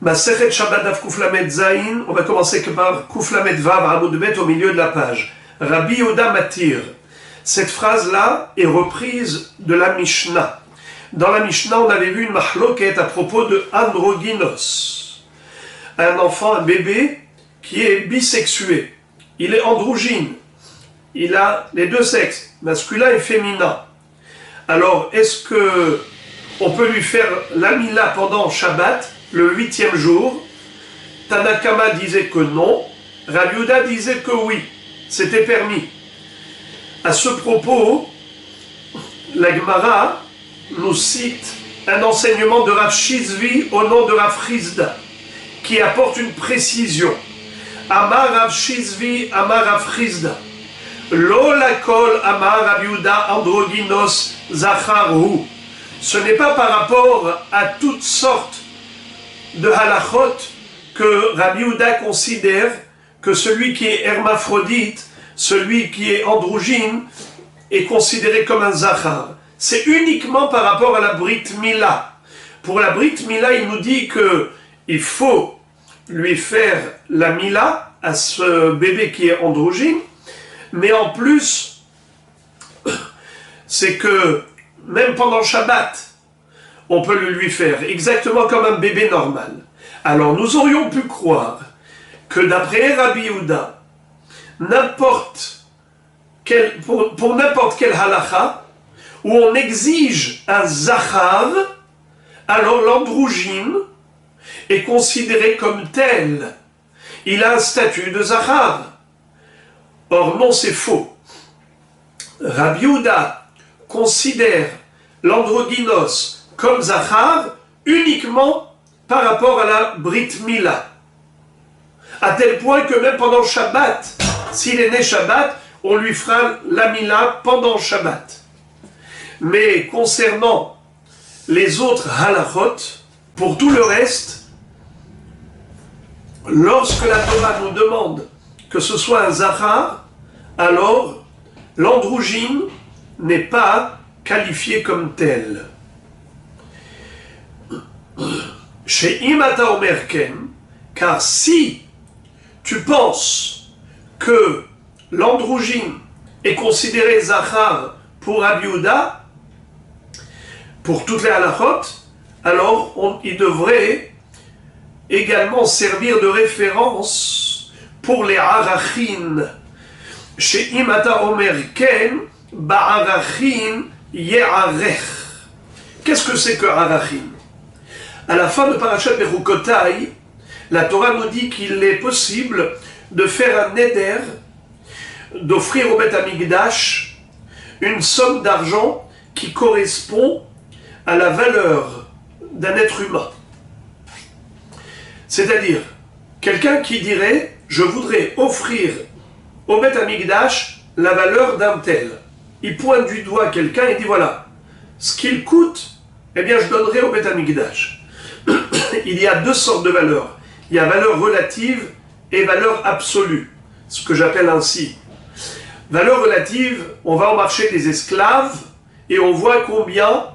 Masechet Shabbat Daf Kuf Lamed Zayin, on va commencer par Kuf Lamed Vav Amud Bet au milieu de la page. Rabbi Yehuda Matir. Cette phrase-là est reprise de la Mishnah. Dans la Mishnah, on avait vu une mahloket à propos de androgynos. Un enfant, un bébé, qui est bisexué. Il est androgyne. Il a les deux sexes, masculin et féminin. Alors, est-ce que on peut lui faire l'amila pendant Shabbat, le 8e jour? Tanakama disait que non. Rabbi Yehuda disait que oui, c'était permis. À ce propos, la Gemara nous cite un enseignement de Rav Shizvi au nom de Rav Chizda, qui apporte une précision. Amar Rav Shizvi, Amar Rav Chizda. Lo lakol Amar Rabbi Yehuda androgynos zacharhu. Ce n'est pas par rapport à toutes sortes de halachot que Rabbi Yehuda considère que celui qui est hermaphrodite, celui qui est androgyne, est considéré comme un zachar. C'est uniquement par rapport à la Brit Mila. Pour la Brit Mila, il nous dit qu'il faut lui faire la Mila à ce bébé qui est androgyne, mais en plus, c'est que même pendant Shabbat, on peut le lui faire, exactement comme un bébé normal. Alors nous aurions pu croire que d'après Rabbi Yehuda, pour n'importe quel halakha, où on exige un zachar, alors l'androgyne est considéré comme tel. Il a un statut de zachar. Or non, c'est faux. Rabbi Yehuda considère l'androgynos comme zachar uniquement par rapport à la Brit Mila. À tel point que même pendant Shabbat, s'il est né Shabbat, on lui fera la Mila pendant Shabbat. Mais concernant les autres halachot, pour tout le reste, lorsque la Torah nous demande que ce soit un zachar, alors l'androgyne n'est pas qualifié comme tel. Chez Imata Omer Ken, car si tu penses que l'androgyne est considéré zachar pour Rabbi Yehuda, pour toutes les halachot, alors il devrait également servir de référence pour les arachin. Chez Imata Omer Ken, ba'arachin ye'arech. Qu'est-ce que c'est que arachin? À la fin de Parashat Bechukotai, la Torah nous dit qu'il est possible de faire un neder, d'offrir au Beth Amikdash une somme d'argent qui correspond à la valeur d'un être humain. C'est-à-dire, quelqu'un qui dirait « Je voudrais offrir au Beth Amikdash la valeur d'un tel ». Il pointe du doigt quelqu'un et dit « Voilà, ce qu'il coûte, eh bien je donnerai au Beth Amikdash ». Il y a deux sortes de valeurs. Il y a valeur relative et valeur absolue, ce que j'appelle ainsi. Valeur relative, on va au marché des esclaves et on voit combien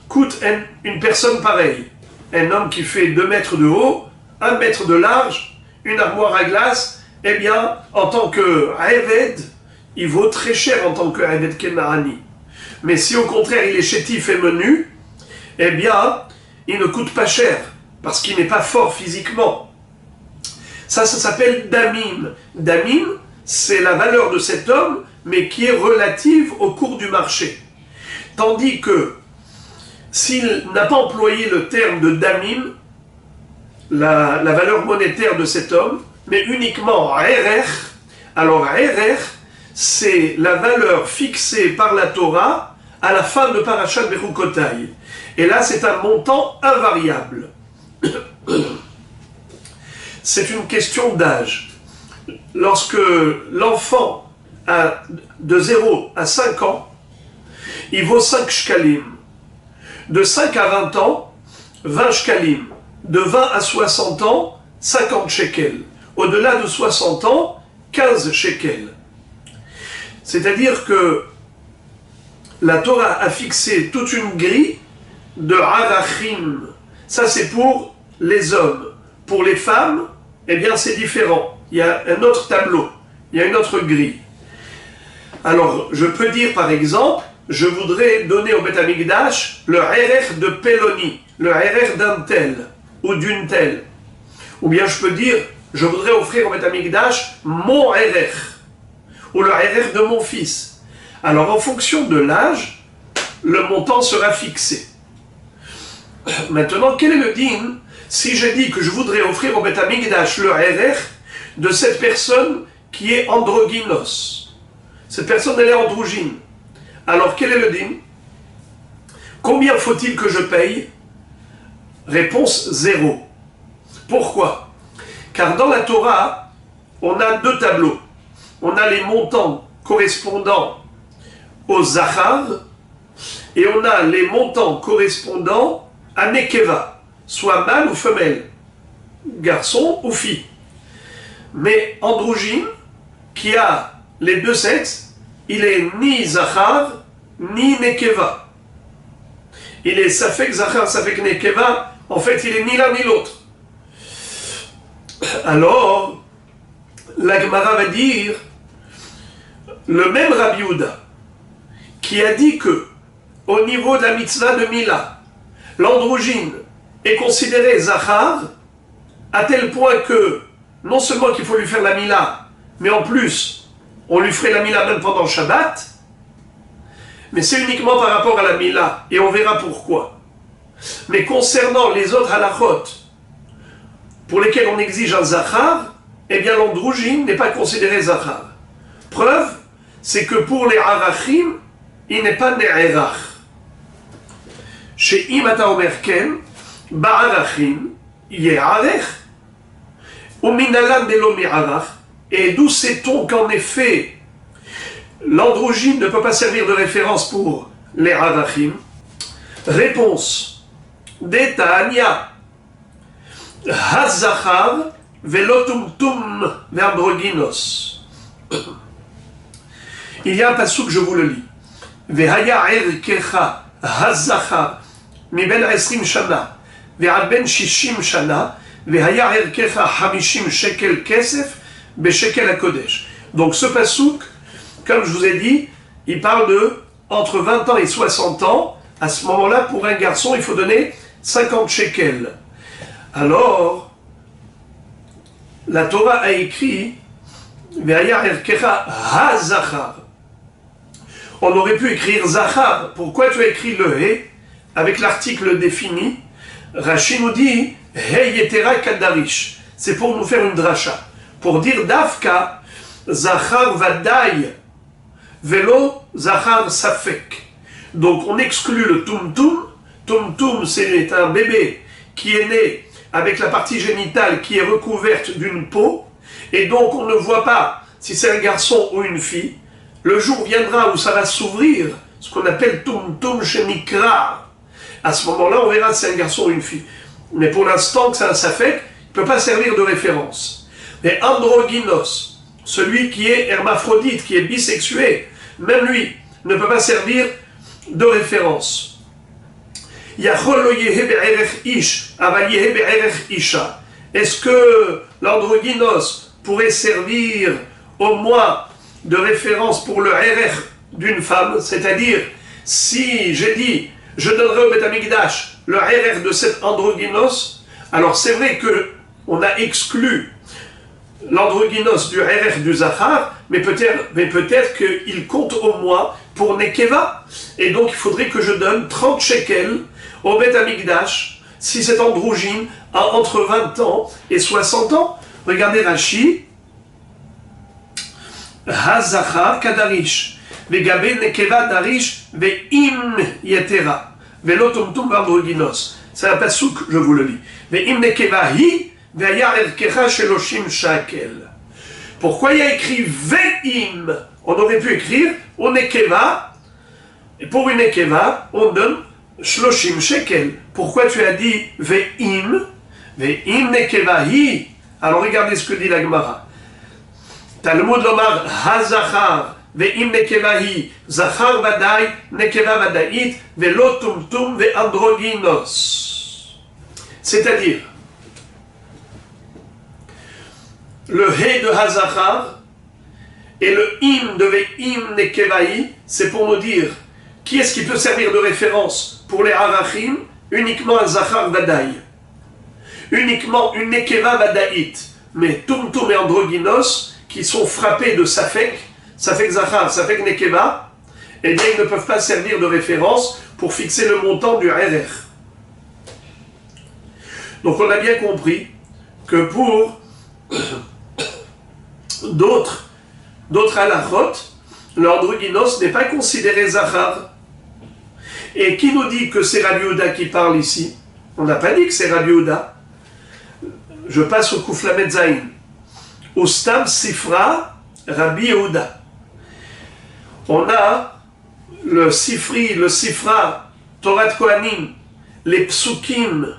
coûte une personne pareille. Un homme qui fait 2 mètres de haut, 1 mètre de large, une armoire à glace, eh bien, en tant que Eved, il vaut très cher en tant que Eved Kenarani. Mais si au contraire il est chétif et menu, eh bien, il ne coûte pas cher, parce qu'il n'est pas fort physiquement. Ça s'appelle damim. Damim, c'est la valeur de cet homme, mais qui est relative au cours du marché. Tandis que, s'il n'a pas employé le terme de damim, la valeur monétaire de cet homme, mais uniquement erech, alors erech, c'est la valeur fixée par la Torah à la fin de Parashat Bechukotai. Et là, c'est un montant invariable. C'est une question d'âge. Lorsque l'enfant a de 0 à 5 ans, il vaut 5 shkalim. De 5 à 20 ans, 20 shkalim. De 20 à 60 ans, 50 shekels. Au-delà de 60 ans, 15 shekels. C'est-à-dire que la Torah a fixé toute une grille de arachim. Ça, c'est pour les hommes. Pour les femmes, eh bien c'est différent. Il y a un autre tableau, il y a une autre grille. Alors, je peux dire par exemple, je voudrais donner au Beth Amikdash le Erech de Peloni, le Erech d'un tel ou d'une telle. Ou bien je peux dire, je voudrais offrir au Beth Amikdash mon Erech, ou le Erech de mon fils. Alors, en fonction de l'âge, le montant sera fixé. Maintenant, quel est le din si j'ai dit que je voudrais offrir au Beth Amikdash le Erech de cette personne qui est androgynos? Cette personne, elle est androgyne. Alors, quel est le din? Combien faut-il que je paye? Réponse 0. Pourquoi? Car dans la Torah, on a deux tableaux. On a les montants correspondant aux Zachar et on a les montants correspondant à Nekeva, soit mâle ou femelle, garçon ou fille. Mais androgyne, qui a les deux sexes, il est ni Zachar, ni Nekeva. Il est Safek Zachar, Safek Nekeva, en fait il est ni l'un ni l'autre. Alors, la Gemara va dire, le même Rabbi Yehuda, qui a dit que, au niveau de la mitzvah de Mila, l'androgyne est considéré Zachar, à tel point que, non seulement qu'il faut lui faire la Mila, mais en plus, on lui ferait la Mila même pendant Shabbat, mais c'est uniquement par rapport à la Mila, et on verra pourquoi. Mais concernant les autres halachot, pour lesquels on exige un Zachar, eh bien l'androgyne n'est pas considéré Zachar. Preuve, c'est que pour les Arachim, il n'est pas Ne'erach. Chez Imata Omerken, Ba'arachim, Ye'arech, ou Minalan Delo Mi'arach, et d'où sait-on qu'en effet, l'androgyne ne peut pas servir de référence pour les Arachim? Réponse, Detania, Hazachar, Velotumtum, Verdroginos. Il y a un passage que je vous le lis. Vehaya erkecha hazachar mi ben 20 shana ve'ad ben 60 shana vehaya erkecha 50 shekel kesef beshekel hakodesh. Donc ce passouk, comme je vous ai dit, il parle de entre 20 ans et 60 ans. À ce moment-là, pour un garçon, il faut donner 50 shekels. Alors, la Torah a écrit vehaya erkecha hazachar. On aurait pu écrire Zachar. Pourquoi tu as écrit le He avec l'article défini? Rashi nous dit He yetera kadarish. C'est pour nous faire une dracha. Pour dire Dafka, Zachar vadai, velo Zachar safek. Donc on exclut le tumtum. Tumtum, c'est un bébé qui est né avec la partie génitale qui est recouverte d'une peau. Et donc on ne voit pas si c'est un garçon ou une fille. Le jour viendra où ça va s'ouvrir, ce qu'on appelle tum-tum shenikra. À ce moment-là, on verra si c'est un garçon ou une fille. Mais pour l'instant, que c'est un safek, il ne peut pas servir de référence. Mais androgynos, celui qui est hermaphrodite, qui est bisexué, même lui, ne peut pas servir de référence. Est-ce que l'androgynos pourrait servir au moins de référence pour le RR d'une femme, c'est-à-dire si j'ai dit je donnerai au Beth Amikdash le RR de cet androgynos, alors c'est vrai que on a exclu l'androgynos du RR du Zachar, mais peut-être qu'il compte au moins pour Nekeva, et donc il faudrait que je donne 30 shekels au Beth Amikdash si cet androgyne a entre 20 ans et 60 ans. Regardez Rashi. Hazachar kadarish, vegabe nekeva darish, ve'im yetera, ve'lotumtum androgynos. C'est un passouk, je vous le lis. Ve'im nekeva hi, ve'aya erkecha sheloshim shakel. Pourquoi il y a écrit ve'im? On aurait pu écrire on nekeva, et pour une nekeva, on donne shloshim shekel. Pourquoi tu as dit ve'im? Ve'im nekeva hi. Alors regardez ce que dit la Gemara. Talmud lomar hazachar ve'im nekevahi zachar vadai nekeva vadait ve'lo tumtum ve'androgynos. C'est-à-dire le He de Hazachar et le Im de Ve'im Nekevaï, c'est pour nous dire qui est-ce qui peut servir de référence pour les Arachim, uniquement un Zachar Vadaï, uniquement une Nekeva Vadaït, mais Tumtum et Androgynos qui sont frappés de Safek Zachar, Safek Nekeva, eh bien ils ne peuvent pas servir de référence pour fixer le montant du RR. Donc on a bien compris que pour d'autres halachot, l'androgynos n'est pas considéré Zachar. Et qui nous dit que c'est Rabbi Yehuda qui parle ici? On n'a pas dit que c'est Rabbi Yehuda. Je passe au Kuf Lamed Zayin. Ustam Sifra Rabbi Yehuda. On a le Sifra, Torah Kohanim, les Psukim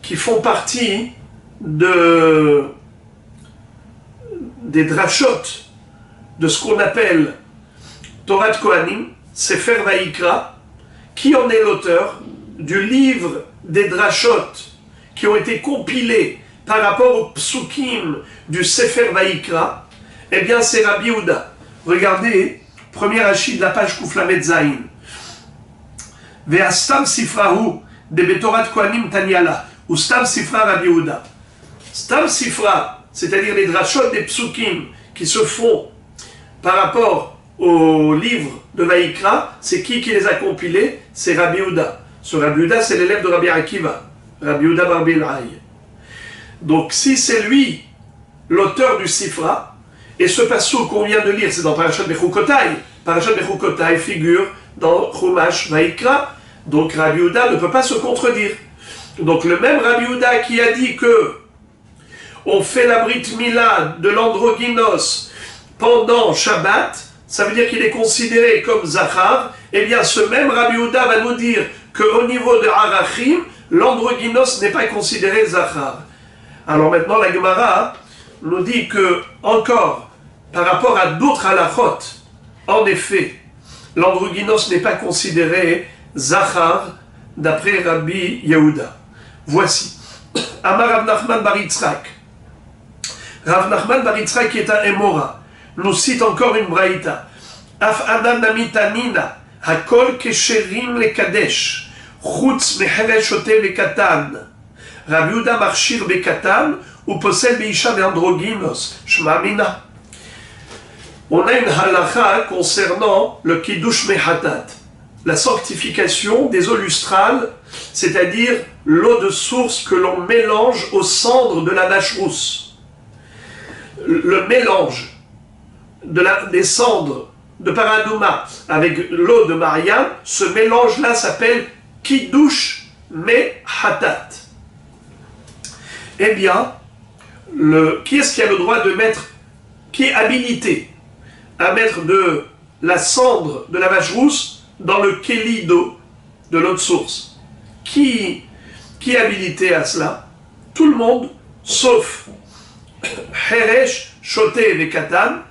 qui font partie des drachot, de ce qu'on appelle Torah Kohanim, Sefer Vayikra. Qui en est l'auteur du livre des drachot qui ont été compilés par rapport aux psukim du Sefer Vayikra? Eh bien, c'est Rabbi Yehuda. Regardez, premier Rashi de la page Kuf Lamed Zayin. Ve'astam sifrahu de betorat kohanim tanyala. Ou stam sifra Rabbi Yehuda. Stam sifra, c'est-à-dire les drachot des psukim qui se font par rapport au livre de Vayikra, c'est qui les a compilés? C'est Rabbi Yehuda. Ce Rabbi Yehuda, c'est l'élève de Rabbi Akiva, Rabbi Yehuda bar Bilhaï. Donc si c'est lui l'auteur du Sifra, et ce passage qu'on vient de lire, c'est dans Parashat Bechukotai. Parashat Bechukotai figure dans Chumash Vayikra, donc Rabbi Yehuda ne peut pas se contredire. Donc le même Rabbi Yehuda qui a dit que on fait la Brit Mila de l'androgynos pendant Shabbat, ça veut dire qu'il est considéré comme Zachar. Eh bien, ce même Rabbi Yehuda va nous dire qu'au niveau de Arachim, l'androgynos n'est pas considéré Zachar. Alors maintenant, la Gemara nous dit que, encore, par rapport à d'autres halachot, en effet, l'androgynos n'est pas considéré Zachar, d'après Rabbi Yehuda. Voici. Amar Rav Nachman bar Yitzhak. Rav Nachman bar Yitzhak qui est un Emora nous cite encore une braïta. Af anan namitanina, hakol kesherim le kadesh, chutz meheresh shote le katan. Rabbi Yehuda marchir be katan, ou possède beisha be androgynos, shma mina. On a une halacha concernant le kiddush mehatat, la sanctification des eaux lustrales, c'est-à-dire l'eau de source que l'on mélange aux cendres de la vache rousse. Le mélange des cendres de Paradouma avec l'eau de Mariam, ce mélange-là s'appelle Kiddush Mehatat. Eh bien, qui est-ce qui a le droit de mettre, qui est habilité à mettre de la cendre de la vache rousse dans le kéli d'eau de l'eau de source? Qui est habilité à cela? Tout le monde, sauf Heresh, Shoté et Katan,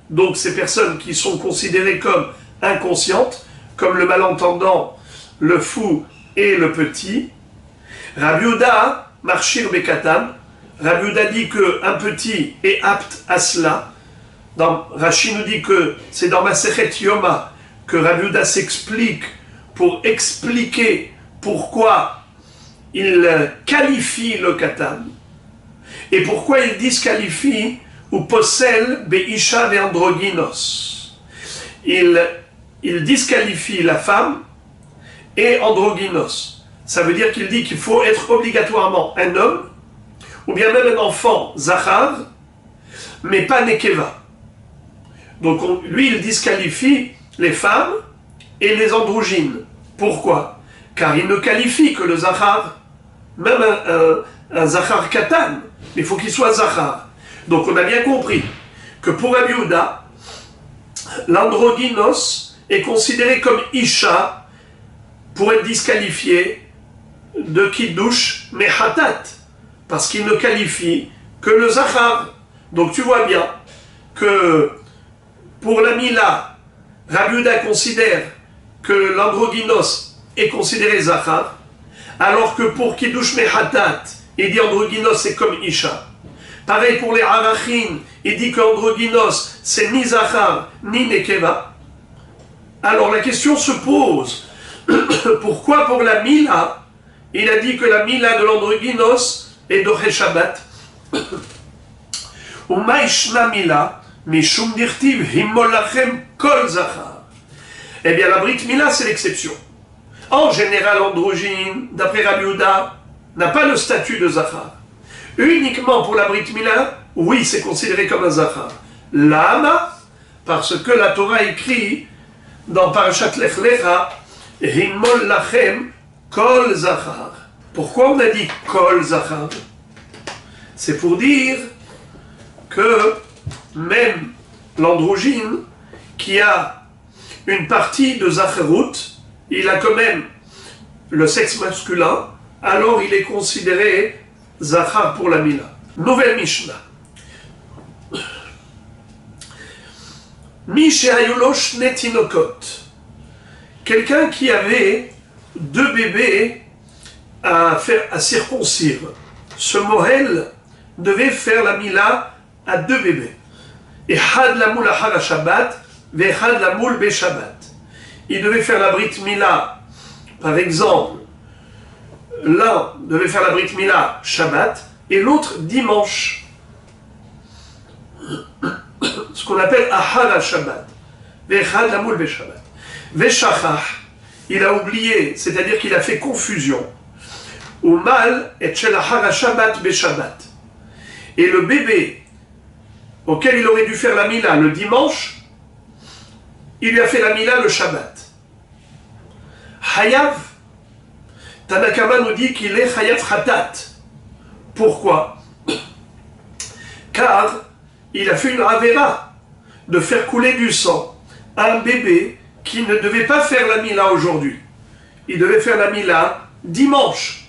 donc ces personnes qui sont considérées comme inconscientes, comme le malentendant, le fou et le petit. Rabbi Yehuda, Marchir Bekatan, Rabbi Yehuda dit qu'un petit est apte à cela. Rashi nous dit que c'est dans Masechet Yoma que Rabbi Yehuda s'explique pour expliquer pourquoi il qualifie le Katan et pourquoi il disqualifie ou possède Beisha et androgynos. Il disqualifie la femme et androgynos. Ça veut dire qu'il dit qu'il faut être obligatoirement un homme, ou bien même un enfant, Zachar, mais pas Nekeva. Donc lui, il disqualifie les femmes et les androgynes. Pourquoi? Car il ne qualifie que le Zachar, même un Zachar Katan, mais il faut qu'il soit Zachar. Donc on a bien compris que pour Rabbi Yehuda, l'androgynos est considéré comme Isha pour être disqualifié de Kiddush Mehatat, parce qu'il ne qualifie que le Zachar. Donc tu vois bien que pour la Mila, Rabbi Yehuda considère que l'androgynos est considéré Zachar, alors que pour Kiddush Mehatat, il dit androgynos c'est comme Isha. Pareil pour les Arachin, il dit qu'androgynos, c'est ni Zachar, ni Nekeva. Alors la question se pose, pourquoi pour la Mila, il a dit que la Mila de l'androgynos est d'Oché Shabbat? Ou Maïshna Mila, Mishum Dirtiv, Himmol Lachem, Kol Zachar. Eh bien la Brit Mila, c'est l'exception. En général, androgyne, d'après Rabbi Yehuda, n'a pas le statut de Zachar. Uniquement pour la Brit Mila, oui, c'est considéré comme un Zachar. Lama, parce que la Torah écrit dans Parashat Lech Lecha, Himmol Lachem Kol Zachar. Pourquoi on a dit Kol Zachar? C'est pour dire que même l'androgyne, qui a une partie de Zacharut, il a quand même le sexe masculin, alors il est considéré Zachar pour la Mila. Nouvelle Mishnah. Mishéayulosh netinokot. Quelqu'un qui avait 2 bébés à circoncire. Ce Mohel devait faire la Mila à 2 bébés. Et had la moul achar Shabbat, ve had la moul be Shabbat. Il devait faire la Brit Mila, par exemple, l'un devait faire la Brit Mila Shabbat et l'autre dimanche. Ce qu'on appelle Ahar Shabbat. Vechad la moul be Shabbat. Veshachach, il a oublié, c'est-à-dire qu'il a fait confusion. Ou mal et shel Ahar Shabbat be Shabbat. Et le bébé auquel il aurait dû faire la Mila le dimanche, il lui a fait la Mila le Shabbat. Hayav, Tanakama nous dit qu'il est Hayav Khatat. Pourquoi? Car il a fait une Avera de faire couler du sang à un bébé qui ne devait pas faire la Mila aujourd'hui. Il devait faire la Mila dimanche.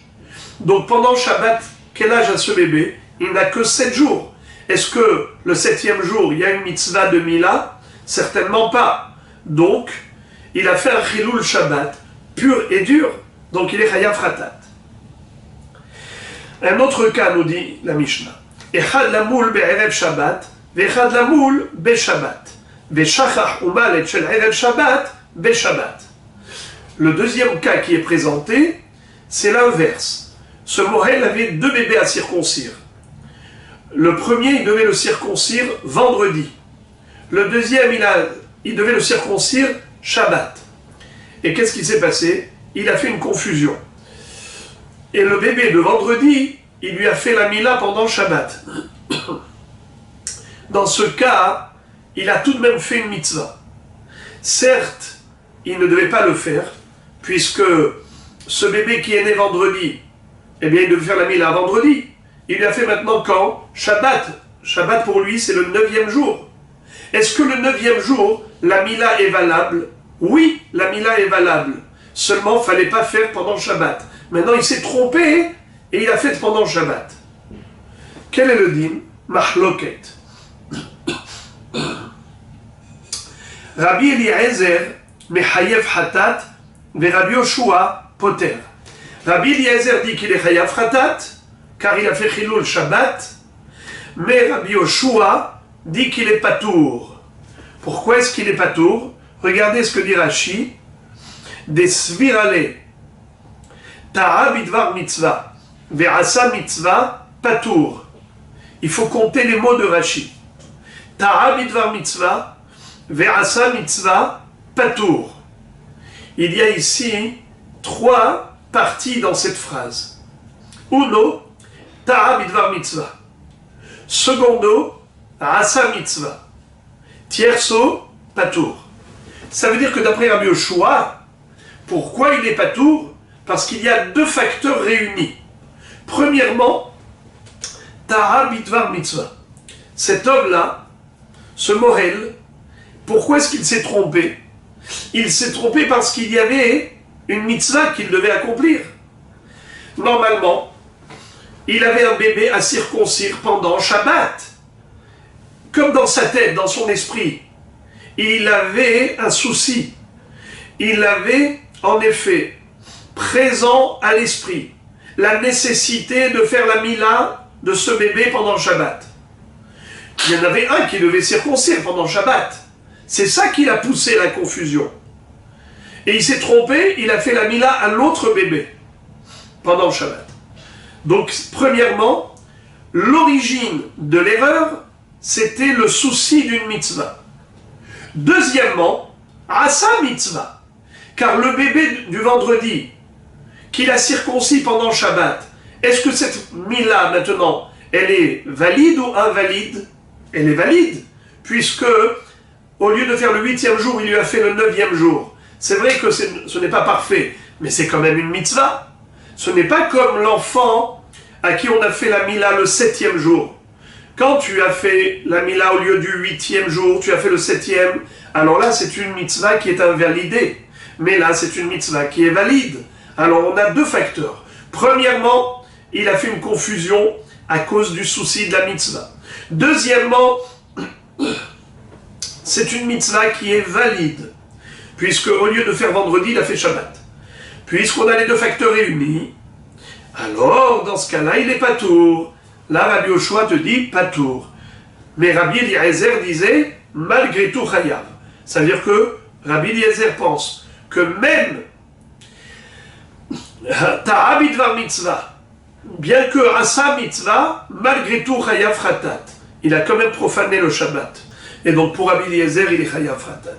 Donc pendant Shabbat, quel âge a ce bébé? Il n'a que 7 jours. Est-ce que le 7e jour, il y a une mitzvah de Mila? Certainement pas. Donc, il a fait un Chilul Shabbat pur et dur. Donc il est Chayav Khatat. Un autre cas nous dit la Mishnah. Echad lamoul be'erev Shabbat, ve'echad lamoul be'Shabbat. Ve'shachach umalet shel erev Shabbat be'Shabbat. Le deuxième cas qui est présenté, c'est l'inverse. Ce Mohel avait 2 bébés à circoncire. Le premier, il devait le circoncire vendredi. Le deuxième, il devait le circoncire Shabbat. Et qu'est-ce qui s'est passé? Il a fait une confusion. Et le bébé de vendredi, il lui a fait la Mila pendant Shabbat. Dans ce cas, il a tout de même fait une mitzvah. Certes, il ne devait pas le faire, puisque ce bébé qui est né vendredi, eh bien, il devait faire la Mila vendredi. Il lui a fait maintenant quand? Shabbat. Shabbat pour lui, c'est le 9e jour. Est-ce que le 9e jour, la Mila est valable? Oui, la Mila est valable. Seulement, il ne fallait pas faire pendant Shabbat. Maintenant, il s'est trompé et il a fait pendant Shabbat. Quel est le din? Mahloket. Rabbi Eliezer, Mechayev Hatat, ve Rabbi Yoshua, Poter. Rabbi Eliezer dit qu'il est Chayav Hatat, car il a fait Chilul Shabbat, mais Rabbi Yoshua dit qu'il est Patour. Pourquoi est-ce qu'il est Patour? Regardez ce que dit Rashi. Des Svirale, Ta'a bidvar mitzvah, Ve'asa mitzvah, Patour. Il faut compter les mots de Rashi. Ta'a bidvar mitzvah, Ve'asa mitzvah, Patour. Il y a ici 3 parties dans cette phrase. Uno, Ta'a bidvar mitzvah. Secondo, Asa mitzvah. Tierso, Patour. Ça veut dire que d'après Rabbi Yoshua, pourquoi il est Patour? Parce qu'il y a 2 facteurs réunis. Premièrement, Ta'a bidvar mitzvah. Cet homme-là, ce Mohel, pourquoi est-ce qu'il s'est trompé? Il s'est trompé parce qu'il y avait une mitzvah qu'il devait accomplir. Normalement, il avait un bébé à circoncire pendant Shabbat. Comme dans sa tête, dans son esprit, il avait un souci. Il avait, en effet, présent à l'esprit, la nécessité de faire la Mila de ce bébé pendant Shabbat. Il y en avait un qui devait circoncire pendant Shabbat. C'est ça qui l'a poussé la confusion. Et il s'est trompé, il a fait la mila à l'autre bébé pendant Shabbat. Donc, premièrement, l'origine de l'erreur, c'était le souci d'une mitzvah. Deuxièmement, asa mitzvah. Car le bébé du vendredi, qu'il a circoncis pendant Shabbat, est-ce que cette mila, maintenant, elle est valide ou invalide? Elle est valide, puisque, au lieu de faire le 8e jour, il lui a fait le 9e jour. C'est vrai que ce n'est pas parfait, mais c'est quand même une mitzvah. Ce n'est pas comme l'enfant à qui on a fait la mila le 7e jour. Quand tu as fait la mila au lieu du 8e jour, tu as fait le 7e, alors là c'est une mitzvah qui est invalidée. Mais là c'est une mitzvah qui est valide. Alors on a deux facteurs. Premièrement, il a fait une confusion à cause du souci de la mitzvah. Deuxièmement, c'est une mitzvah qui est valide, puisque au lieu de faire vendredi, il a fait Shabbat. Puisqu'on a les deux facteurs réunis, alors dans ce cas-là, il est patour. Là, Rabbi Yoshua te dit patour. Mais Rabbi Eliezer disait malgré tout chayav. Ça veut dire que Rabbi Eliezer pense que même ta'abidvar mitzvah, bien que asa mitzvah, malgré tout chayav fratat. Il a quand même profané le Shabbat. Et donc pour Rabbi Eliezer, il est chayav fratat.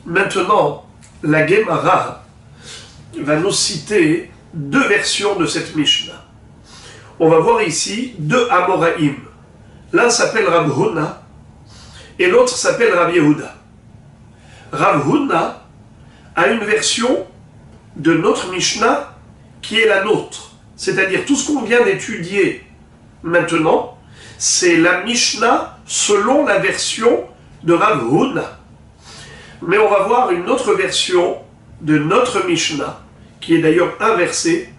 Maintenant, la Gemara va nous citer deux versions de cette Mishnah. On va voir ici deux Amoraïm. L'un s'appelle Rav Huna et l'autre s'appelle Rav Yehuda. Rav Huna a une version de notre Mishnah qui est la nôtre. C'est-à-dire tout ce qu'on vient d'étudier maintenant, c'est la Mishnah selon la version de Rav Huna. Mais on va voir une autre version de notre Mishnah, qui est d'ailleurs inversée,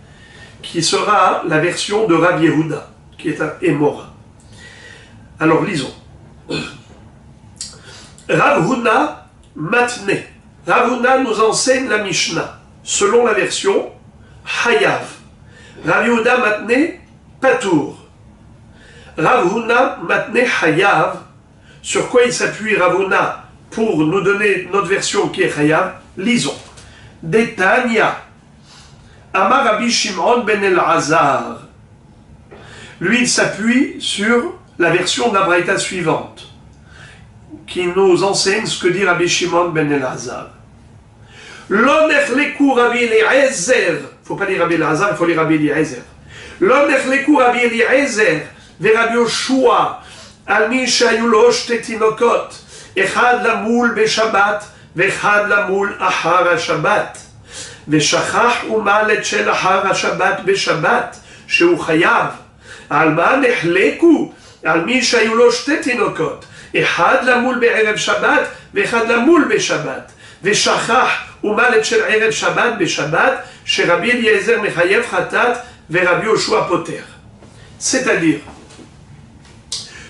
qui sera la version de Rav Yehuda, qui est un Émora. Alors lisons. Rav Huna matne. Rav Huna nous enseigne la Mishnah, selon la version Hayav. Rav Yehuda matne Patour. Rav Huna matne Hayav. Sur quoi il s'appuie Rav Huna pour nous donner notre version qui est Chayav? Lisons. Détania. Amar Rabbi Shimon ben El-Hazar. Lui, il s'appuie sur la version de la Braïta suivante, qui nous enseigne ce que dit Rabbi Shimon ben El-Hazar. Lo nechleku Rabbi Eliezer. Il ne faut pas lire Rabbi El-Hazar, il faut lire Rabbi Eliezer. Lo nechleku Rabbi Eliezer ve Rabbi Yoshua al mi shayu lo shte tinokot. אחד למול בשבת ואחד למול אחר השבת ושכח ומלט של אחר השבת בשבת שהוא חייב. על מה נחלקו? על מי שהיו לו שתי תינוקות, אחד למול בערב שבת ואחד למול בשבת ושכח ומלט של ערב שבת בשבת שרבי אליעזר מחייב חטאת ורבי יהושע פוטר. C'est-à-dire,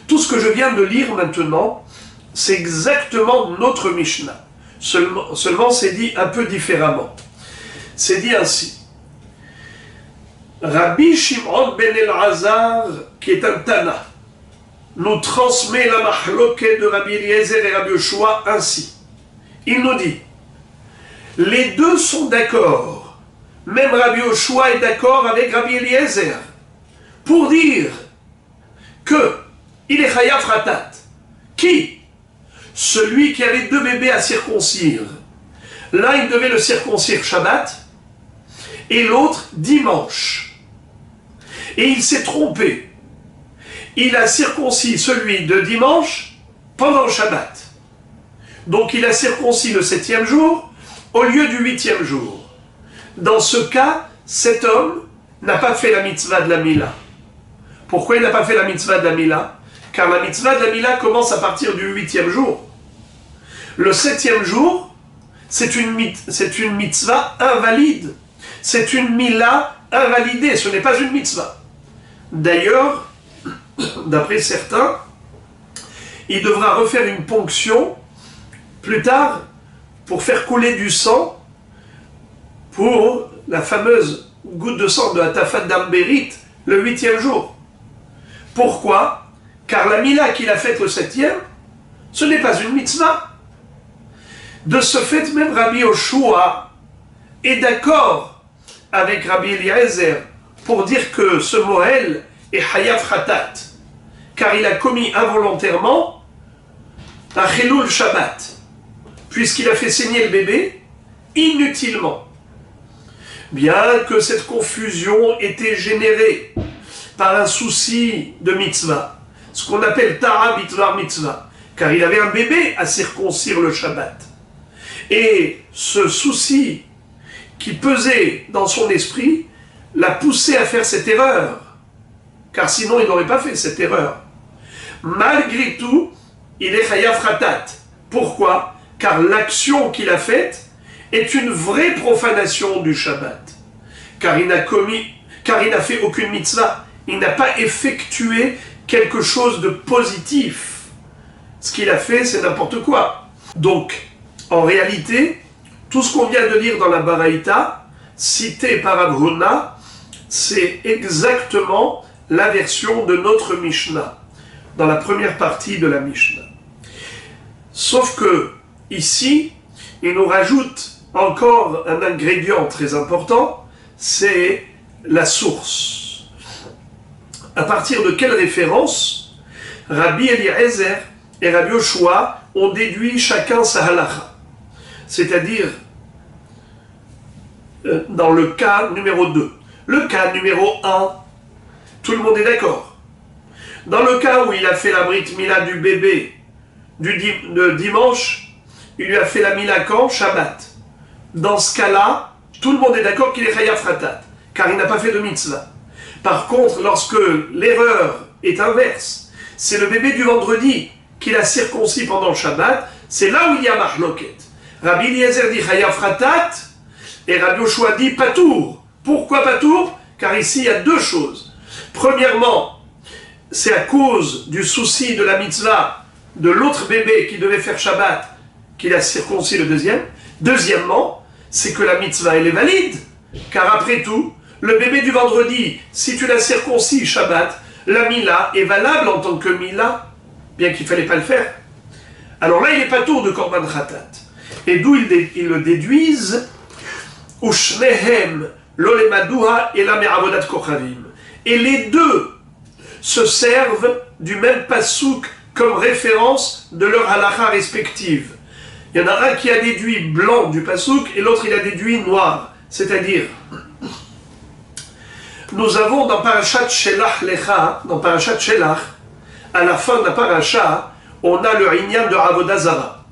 tout ce que je viens de lire maintenant, c'est exactement notre Mishnah. Seulement c'est dit un peu différemment. C'est dit ainsi. Rabbi Shimon ben El-Hazar, qui est un Tana, nous transmet la mahloket de Rabbi Eliezer et Rabbi Yoshua ainsi. Il nous dit, les deux sont d'accord. Même Rabbi Yoshua est d'accord avec Rabbi Eliezer pour dire que il est chayav ratat. Qui? Celui qui avait deux bébés à circoncire. L'un, il devait le circoncire Shabbat, et l'autre dimanche. Et il s'est trompé. Il a circoncis celui de dimanche pendant Shabbat. Donc il a circoncis le 7e jour au lieu du 8e jour. Dans ce cas, cet homme n'a pas fait la mitzvah de la Mila. Pourquoi il n'a pas fait la mitzvah de la Mila? Car la mitzvah de la Mila commence à partir du 8e jour. Le 7e jour, c'est une mitzvah invalide. C'est une Mila invalidée, ce n'est pas une mitzvah. D'ailleurs, d'après certains, il devra refaire une ponction plus tard pour faire couler du sang pour la fameuse goutte de sang de Hatafat d'Amberit le 8e jour. Pourquoi? Car la Mila qu'il a faite le 7e, ce n'est pas une mitzvah. De ce fait, même Rabbi Yoshua est d'accord avec Rabbi Eliezer pour dire que ce Moël est Hayav Khatat, car il a commis involontairement un Chilul Shabbat, puisqu'il a fait saigner le bébé inutilement. Bien que cette confusion était générée par un souci de mitzvah, ce qu'on appelle Tara Bitvar Mitzvah, car il avait un bébé à circoncire le Shabbat. Et ce souci qui pesait dans son esprit l'a poussé à faire cette erreur, car sinon il n'aurait pas fait cette erreur. Malgré tout, il est Chayav Khatat. Pourquoi? Car l'action qu'il a faite est une vraie profanation du Shabbat. Car il n'a fait aucune mitzvah. Il n'a pas effectué quelque chose de positif. Ce qu'il a fait, c'est n'importe quoi. Donc, en réalité, tout ce qu'on vient de lire dans la Baraïta, cité par Rav Huna, c'est exactement la version de notre Mishnah, dans la première partie de la Mishnah. Sauf que, ici, il nous rajoute encore un ingrédient très important, c'est la source. À partir de quelle référence Rabbi Eliezer et Rabbi Yoshua ont déduit chacun sa halacha? C'est-à-dire, dans le cas numéro 2. Le cas numéro 1, tout le monde est d'accord. Dans le cas où il a fait la brit mila du bébé de dimanche, il lui a fait la mila quand? Shabbat. Dans ce cas-là, tout le monde est d'accord qu'il est chayav khatat, car il n'a pas fait de mitzvah. Par contre, lorsque l'erreur est inverse, c'est le bébé du vendredi qu'il a circoncis pendant le Shabbat, c'est là où il y a mahloket. Rabbi Eliezer dit chayav khatat, et Rabbi Yoshua dit patour. Pourquoi patour? Car ici il y a deux choses. Premièrement, c'est à cause du souci de la mitzvah de l'autre bébé qui devait faire Shabbat qu'il a circoncis le deuxième. Deuxièmement, c'est que la mitzvah elle est valide, car après tout, le bébé du vendredi, si tu l'as circoncis Shabbat, la mila est valable en tant que mila, bien qu'il ne fallait pas le faire. Alors là, il n'est pas tour de korban khatat. Et d'où ils le déduisent, ushnehem l'olemaduha et la me'avodat kochavim. Et les deux se servent du même pasouk comme référence de leur halakha respective. Il y en a un qui a déduit blanc du pasouk et l'autre il a déduit noir. C'est-à-dire, nous avons dans Parashat Shelach Lecha, dans Parashat Shelach, à la fin de la paracha, on a le inyan de Avodah Zara.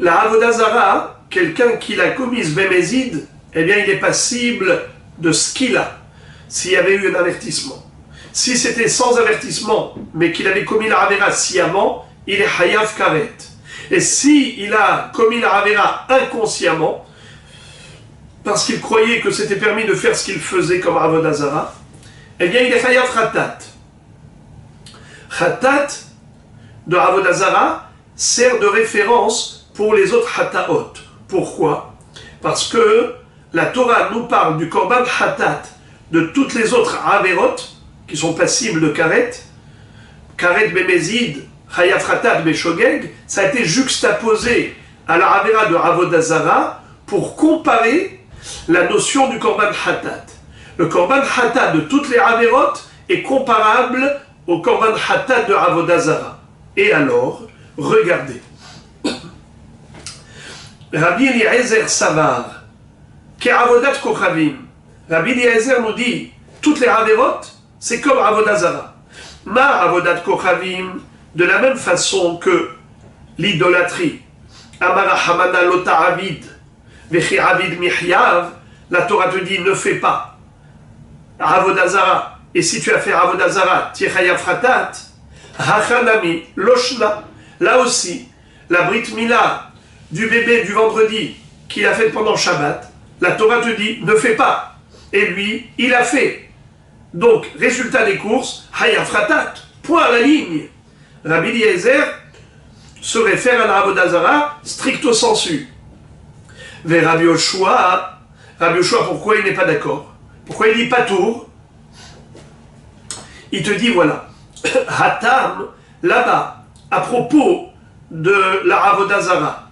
La Avodah Zara, quelqu'un qui l'a commise Bémézid, eh bien il est passible de skila, s'il y avait eu un avertissement. Si c'était sans avertissement, mais qu'il avait commis la Avera sciemment, il est Hayav Karet. Et si il a commis la Avera inconsciemment, parce qu'il croyait que c'était permis de faire ce qu'il faisait comme Avodah Zara, eh bien il est Hayav Khatat. Khatat de Avodah Zara sert de référence pour les autres Hataot. Pourquoi? Parce que la Torah nous parle du Korban Khatat de toutes les autres Averot qui sont passibles de Karet, Karet Bémézid, Hayav Khatat Beshogeg, ça a été juxtaposé à la Avera de Avodah Zara pour comparer la notion du Korban Khatat. Le Korban Khatat de toutes les Averot est comparable au Korban Khatat de Avodah Zara. Et alors, regardez. Rabbi Eliezer Savar, Ke'avodat Kochavim. Rabbi Eliezer nous dit, toutes les Averot, c'est comme Avodah Zara. Ma Avodat Kochavim, de la même façon que l'idolâtrie. Amara Hamana Lota Avid, Vechi Avid Mihyav, la Torah te dit, ne fais pas Avodah Zara. Et si tu as fait Avodah Zara, Tichayav Khatat, Hachanami, Loshna, là aussi, la Brit Mila du bébé du vendredi qu'il a fait pendant Shabbat, la Torah te dit, ne fais pas. Et lui, il a fait. Donc, résultat des courses, Hayav Khatat, point à la ligne. Rabbi Eliezer se réfère à la Avodah Zara stricto sensu. Ve Rabbi Yoshua, Rabbi Yoshua, pourquoi il n'est pas d'accord? Pourquoi il dit pas tour? Il te dit voilà, Hatam, là-bas, à propos de la Avodah Zara,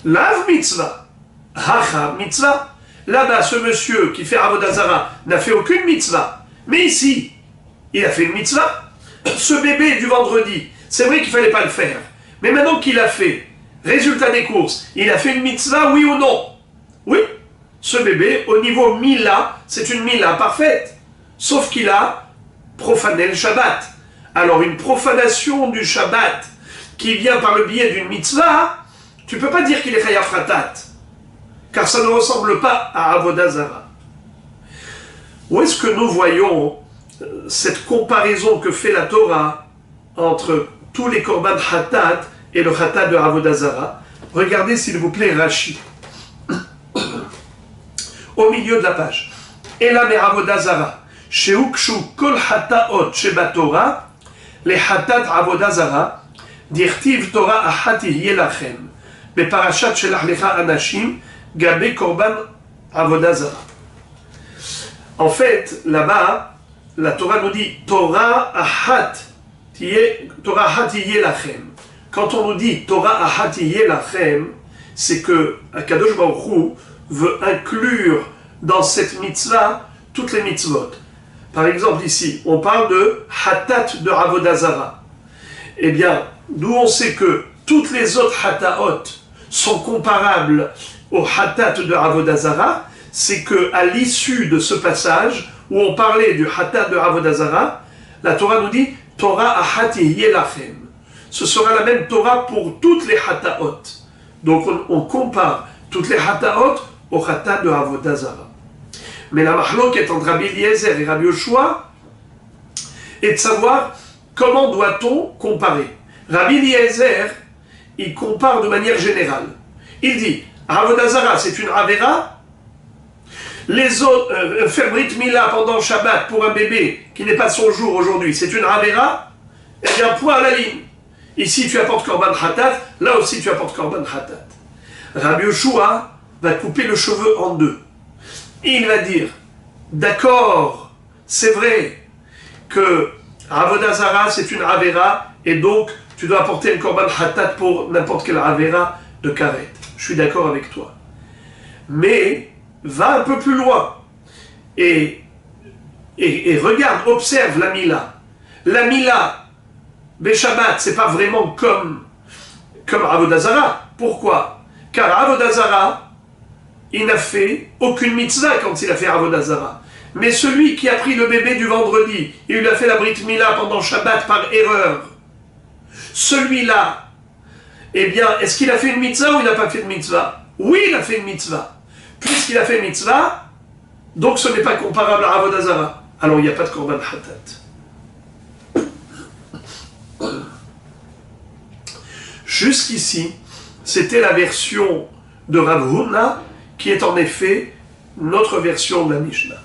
Lav mitzvah, Hacha mitzvah. Là-bas, ce monsieur qui fait Avodah Zara n'a fait aucune mitzvah. Mais ici, il a fait une mitzvah. Ce bébé du vendredi, c'est vrai qu'il ne fallait pas le faire. Mais maintenant qu'il l'a fait, résultat des courses, il a fait une mitzvah, oui ou non? Oui. Ce bébé, au niveau Mila, c'est une Mila parfaite. Sauf qu'il a profané le Shabbat. Alors une profanation du Shabbat qui vient par le biais d'une mitzvah, tu ne peux pas dire qu'il est Chayav Khatat. Car ça ne ressemble pas à Avodah Zara. Où est-ce que nous voyons cette comparaison que fait la Torah entre tous les korban Khatat et le Khatat de Avodah Zara? Regardez s'il vous plaît Rashi. Au milieu de la page. Ela me Avodah Zara, sheukshu kol hataot shebatorah, le Khatat Avodah Zara, dirtiv Torah achat yeh lachem, beparashat shelach lecha anashim, Gabé Korban Avodah Zara. En fait, là-bas, la Torah nous dit Torah Ahat Yeh Lachem. Quand on nous dit Torah Ahat Yeh Lachem, c'est que Akadosh Baruch Hu veut inclure dans cette mitzvah toutes les mitzvot. Par exemple, ici, on parle de Hatat de Avodah Zara. Eh bien, d'où on sait que toutes les autres Hataot sont comparables au Hatat de Avodah Zara, c'est qu'à l'issue de ce passage, où on parlait du Hatat de Avodah Zara, la Torah nous dit Torah Ahat Yeh Lachem. Ce sera la même Torah pour toutes les Hataot. Donc on compare toutes les Hataot au Hatat de Avodah Zara. Mais la mahlok est entre Rabbi Eliezer et Rabbi Yoshua est de savoir comment doit-on comparer. Rabbi Eliezer, il compare de manière générale. Il dit Avodah Zara, c'est une Avera. Les autres, faire Brit Mila pendant Shabbat pour un bébé qui n'est pas son jour aujourd'hui, c'est une Avera. Eh bien, point à la ligne. Ici, tu apportes Korban Khatat, là aussi, tu apportes Korban Khatat. Rabbi Yoshua va couper le cheveu en deux. Il va dire, d'accord, c'est vrai que Avodah Zara, c'est une Avera, et donc, tu dois apporter un Korban Khatat pour n'importe quelle Avera de Karet. Je suis d'accord avec toi. Mais va un peu plus loin et regarde, observe la Mila. La Mila, Beshabbat, c'est pas vraiment comme Avodah Zara. Pourquoi? Car Avodah Zara, il n'a fait aucune mitzvah quand il a fait Avodah Zara. Mais celui qui a pris le bébé du vendredi, il lui a fait la Brit Mila pendant Shabbat par erreur, celui-là, eh bien, est-ce qu'il a fait une mitzvah ou il n'a pas fait de mitzvah? Oui, il a fait une mitzvah. Puisqu'il a fait une mitzvah, donc ce n'est pas comparable à Avodah Zara. Alors il n'y a pas de Korban Khatat. Jusqu'ici, c'était la version de Rav Huna, qui est en effet notre version de la Mishnah.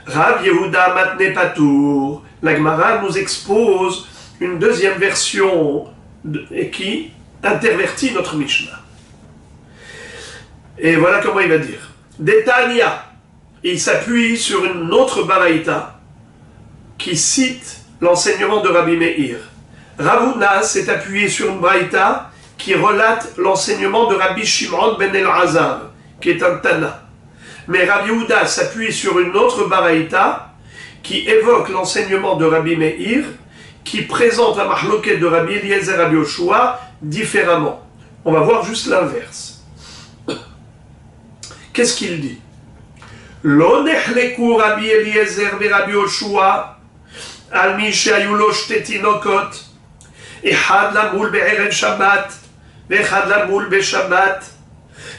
Rav Yehuda Matne Patour, la Gemara nous expose une deuxième version et qui intervertit notre Mishnah. Et voilà comment il va dire. Détania, il s'appuie sur une autre baraïta qui cite l'enseignement de Rabbi Meir. Rav Huna s'est appuyé sur une baraïta qui relate l'enseignement de Rabbi Shimon ben El-Azar, qui est un Tana. Mais Rabbi Yehuda s'appuie sur une autre baraïta qui évoque l'enseignement de Rabbi Meir, qui présente la mahloket de Rabbi Eliezer et Rabbi Yoshua différemment. On va voir juste l'inverse. Qu'est-ce qu'il dit? Lo nechleku Rabbi Eliezer ve Rabbi Yoshua al mi shehayu lo shte tinokot אחד למול בערב שבת ואחד למול בשבת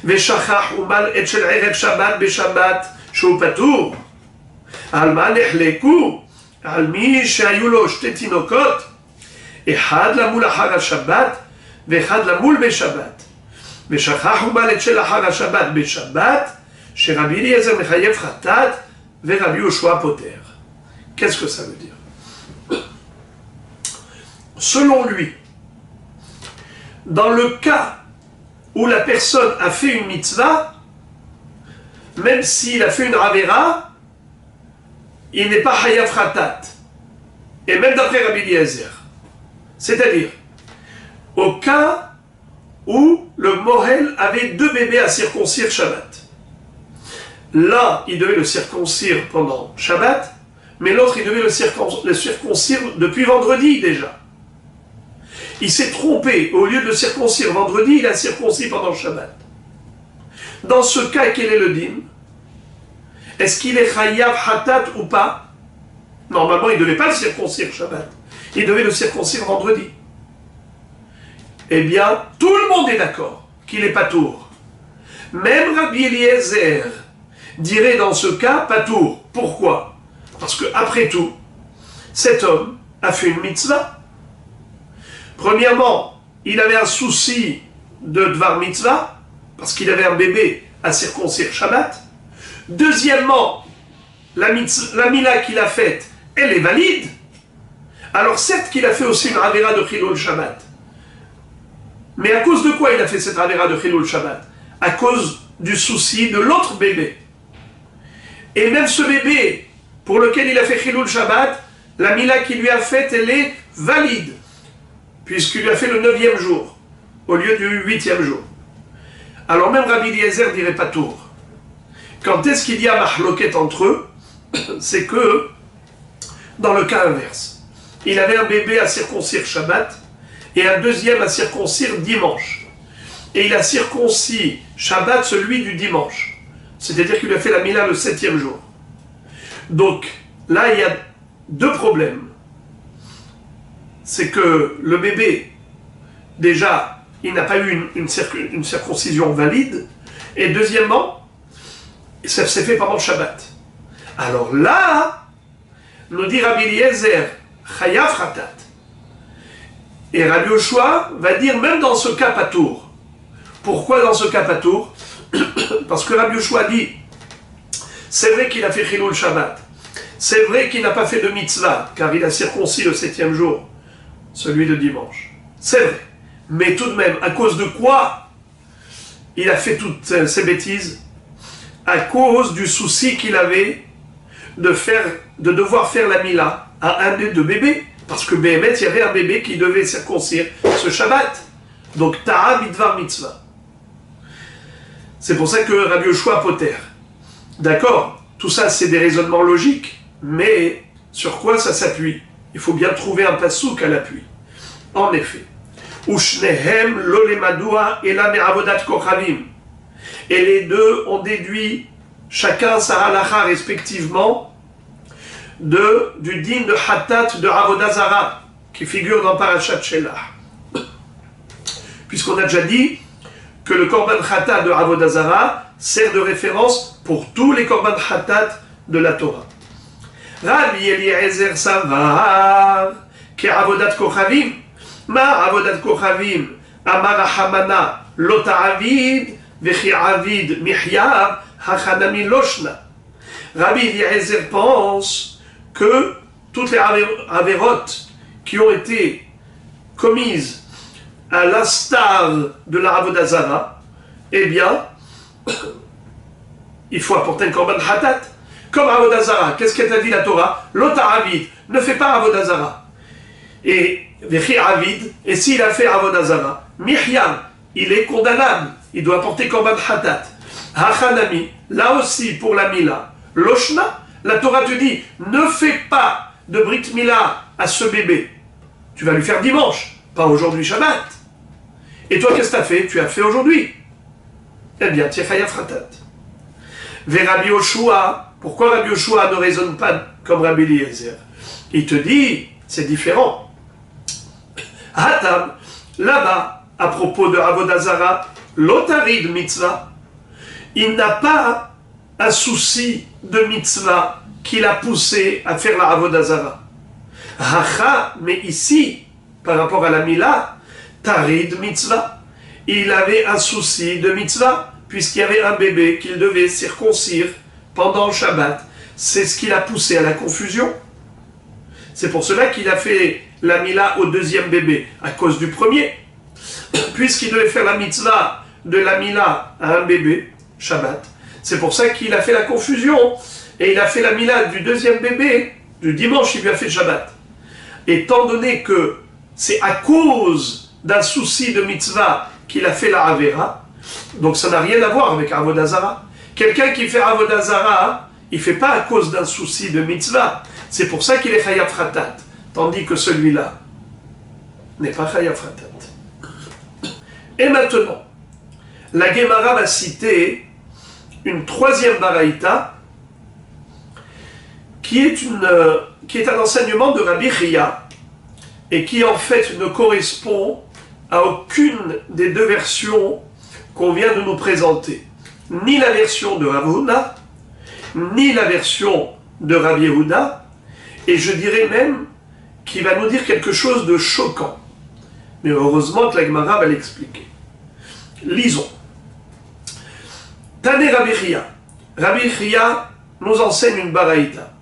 ושכח ומל את של ערב שבת בשבת שהוא פטור. על מה נחלקו? על מי שהיו לו שתי תינוקות, אחד למול אחר השבת ואחד למול בשבת ושכח ומל את של אחר השבת בשבת שרבי אליעזר מחייב חטאת ורבי יהושע פוטר. Qu'est-ce que ça veut dire? Selon lui, dans le cas où la personne a fait une mitzvah, même s'il a fait une Avera, il n'est pas Hayav Khatat. Et même d'après Rabbi Eliezer. C'est-à-dire, au cas où le Mohel avait 2 bébés à circoncire Shabbat. L'un, il devait le circoncire pendant Shabbat, mais l'autre, il devait le circoncire depuis vendredi déjà. Il s'est trompé, au lieu de le circoncire vendredi, il a circoncis pendant Shabbat. Dans ce cas, quel est le din? Est-ce qu'il est Chayav Hatat ou pas? Normalement, il ne devait pas le circoncire Shabbat. Il devait le circoncire vendredi. Eh bien, tout le monde est d'accord qu'il est patour. Même Rabbi Eliezer dirait dans ce cas patour. Pourquoi? Parce que, après tout, cet homme a fait une mitzvah. Premièrement, il avait un souci de Dvar mitzvah, parce qu'il avait un bébé à circoncire Shabbat. Deuxièmement, la mila qu'il a faite, elle est valide. Alors certes qu'il a fait aussi une Avera de Chilul Shabbat. Mais à cause de quoi il a fait cette Avera de Chilul Shabbat? À cause du souci de l'autre bébé. Et même ce bébé, pour lequel il a fait Chilul Shabbat, la mila qu'il lui a faite, elle est valide. Puisqu'il lui a fait le 9e jour, au lieu du 8e jour. Alors même Rabbi Eliezer dirait pas tour. Quand est-ce qu'il y a mahloket entre eux? C'est que, dans le cas inverse, il avait un bébé à circoncire Shabbat, et un deuxième à circoncire dimanche. Et il a circoncis Shabbat, celui du dimanche. C'est-à-dire qu'il a fait la mila le 7e jour. Donc, là, il y a 2 problèmes. C'est que le bébé, déjà, il n'a pas eu une circoncision valide. Et deuxièmement, ça s'est fait pendant le Shabbat. Alors là, nous dit Rabbi Eliezer, Chayav Khatat. Et Rabbi Yoshua va dire même dans ce cas patour. Pourquoi dans ce cas patour? Parce que Rabbi Yoshua dit, c'est vrai qu'il a fait Chilul Shabbat. C'est vrai qu'il n'a pas fait de mitzvah, car il a circoncis le 7e jour, celui de dimanche. C'est vrai. Mais tout de même, à cause de quoi il a fait toutes ces bêtises? À cause du souci qu'il avait de devoir faire la mila à un des 2 bébés. Parce que Béhémet, il y avait un bébé qui devait circoncire ce Shabbat. Donc, Ta'a Midvar Mitzvah. C'est pour ça que Rabbi Yoshua poter. D'accord? Tout ça, c'est des raisonnements logiques. Mais sur quoi ça s'appuie? Il faut bien trouver un passouk à l'appui. En effet. Ushnehem lolemadua ela me'avodat kochavim. Et les 2 ont déduit chacun sa halacha respectivement du din de Hatat de Avodah Zara qui figure dans Parashat Shelah. Puisqu'on a déjà dit que le Korban Hatat de Avodah Zara sert de référence pour tous les Korban Hatat de la Torah. Rabbi Eliezer Savar ke Avodat Kochavim ma Avodat Kochavim Amar Hamana lo ta'avid vechi avid mihyav hachanami loshna. Rabbi Eliezer pense que toutes les avérotes qui ont été commises à l'instar de la Avodah Zara, eh bien, il faut apporter un korban hatat. Comme Avodah Zara, qu'est-ce qu'elle a dit la Torah? L'otaravid, ne fais pas Avodah Zara. Et Vechi Avid, et s'il a fait Avodah Zara, Mihyam, il est condamnable, il doit apporter korban hatat. Hachanami, là aussi pour la Mila, Loshna, la Torah te dit, ne fais pas de Brit Mila à ce bébé. Tu vas lui faire dimanche, pas aujourd'hui Shabbat. Et toi, qu'est-ce que tu as fait? Tu as fait aujourd'hui. Eh bien, tu es Chayav Khatat. Ve Rabbi Yoshua, pourquoi Rabbi Yoshua ne raisonne pas comme Rabbi Eliezer? Il te dit, c'est différent. Hatam, là-bas, à propos de Avodah Zara, l'otarid mitzvah, il n'a pas un souci de mitzvah qui l'a poussé à faire la Avodah Zara. Hacha, mais ici, par rapport à la Mila, Tarid mitzvah, il avait un souci de mitzvah, puisqu'il y avait un bébé qu'il devait circoncire pendant le Shabbat. C'est ce qui l'a poussé à la confusion. C'est pour cela qu'il a fait la Mila au 2e bébé, à cause du premier. Puisqu'il devait faire la mitzvah de la Mila à un bébé, Shabbat, C'est pour ça qu'il a fait la confusion. Et il a fait la milad du deuxième bébé, du dimanche, il lui a fait Shabbat. Étant donné que c'est à cause d'un souci de mitzvah qu'il a fait la Avera, donc ça n'a rien à voir avec Avodah Zara. Quelqu'un qui fait Avodah Zara, il ne fait pas à cause d'un souci de mitzvah. C'est pour ça qu'il est Chayav Khatat. Tandis que celui-là n'est pas Chayav Khatat. Et maintenant, la Gemara va citer une troisième baraïta qui est un enseignement de Rabbi Chia et qui en fait ne correspond à aucune des deux versions qu'on vient de nous présenter. Ni la version de Rav Huna, ni la version de Rabbi Yehuda, et je dirais même qu'il va nous dire quelque chose de choquant. Mais heureusement que la Gemara va l'expliquer. Lisons. Tane Rabbi Chia. Rabbi Chia nous enseigne une baraïta.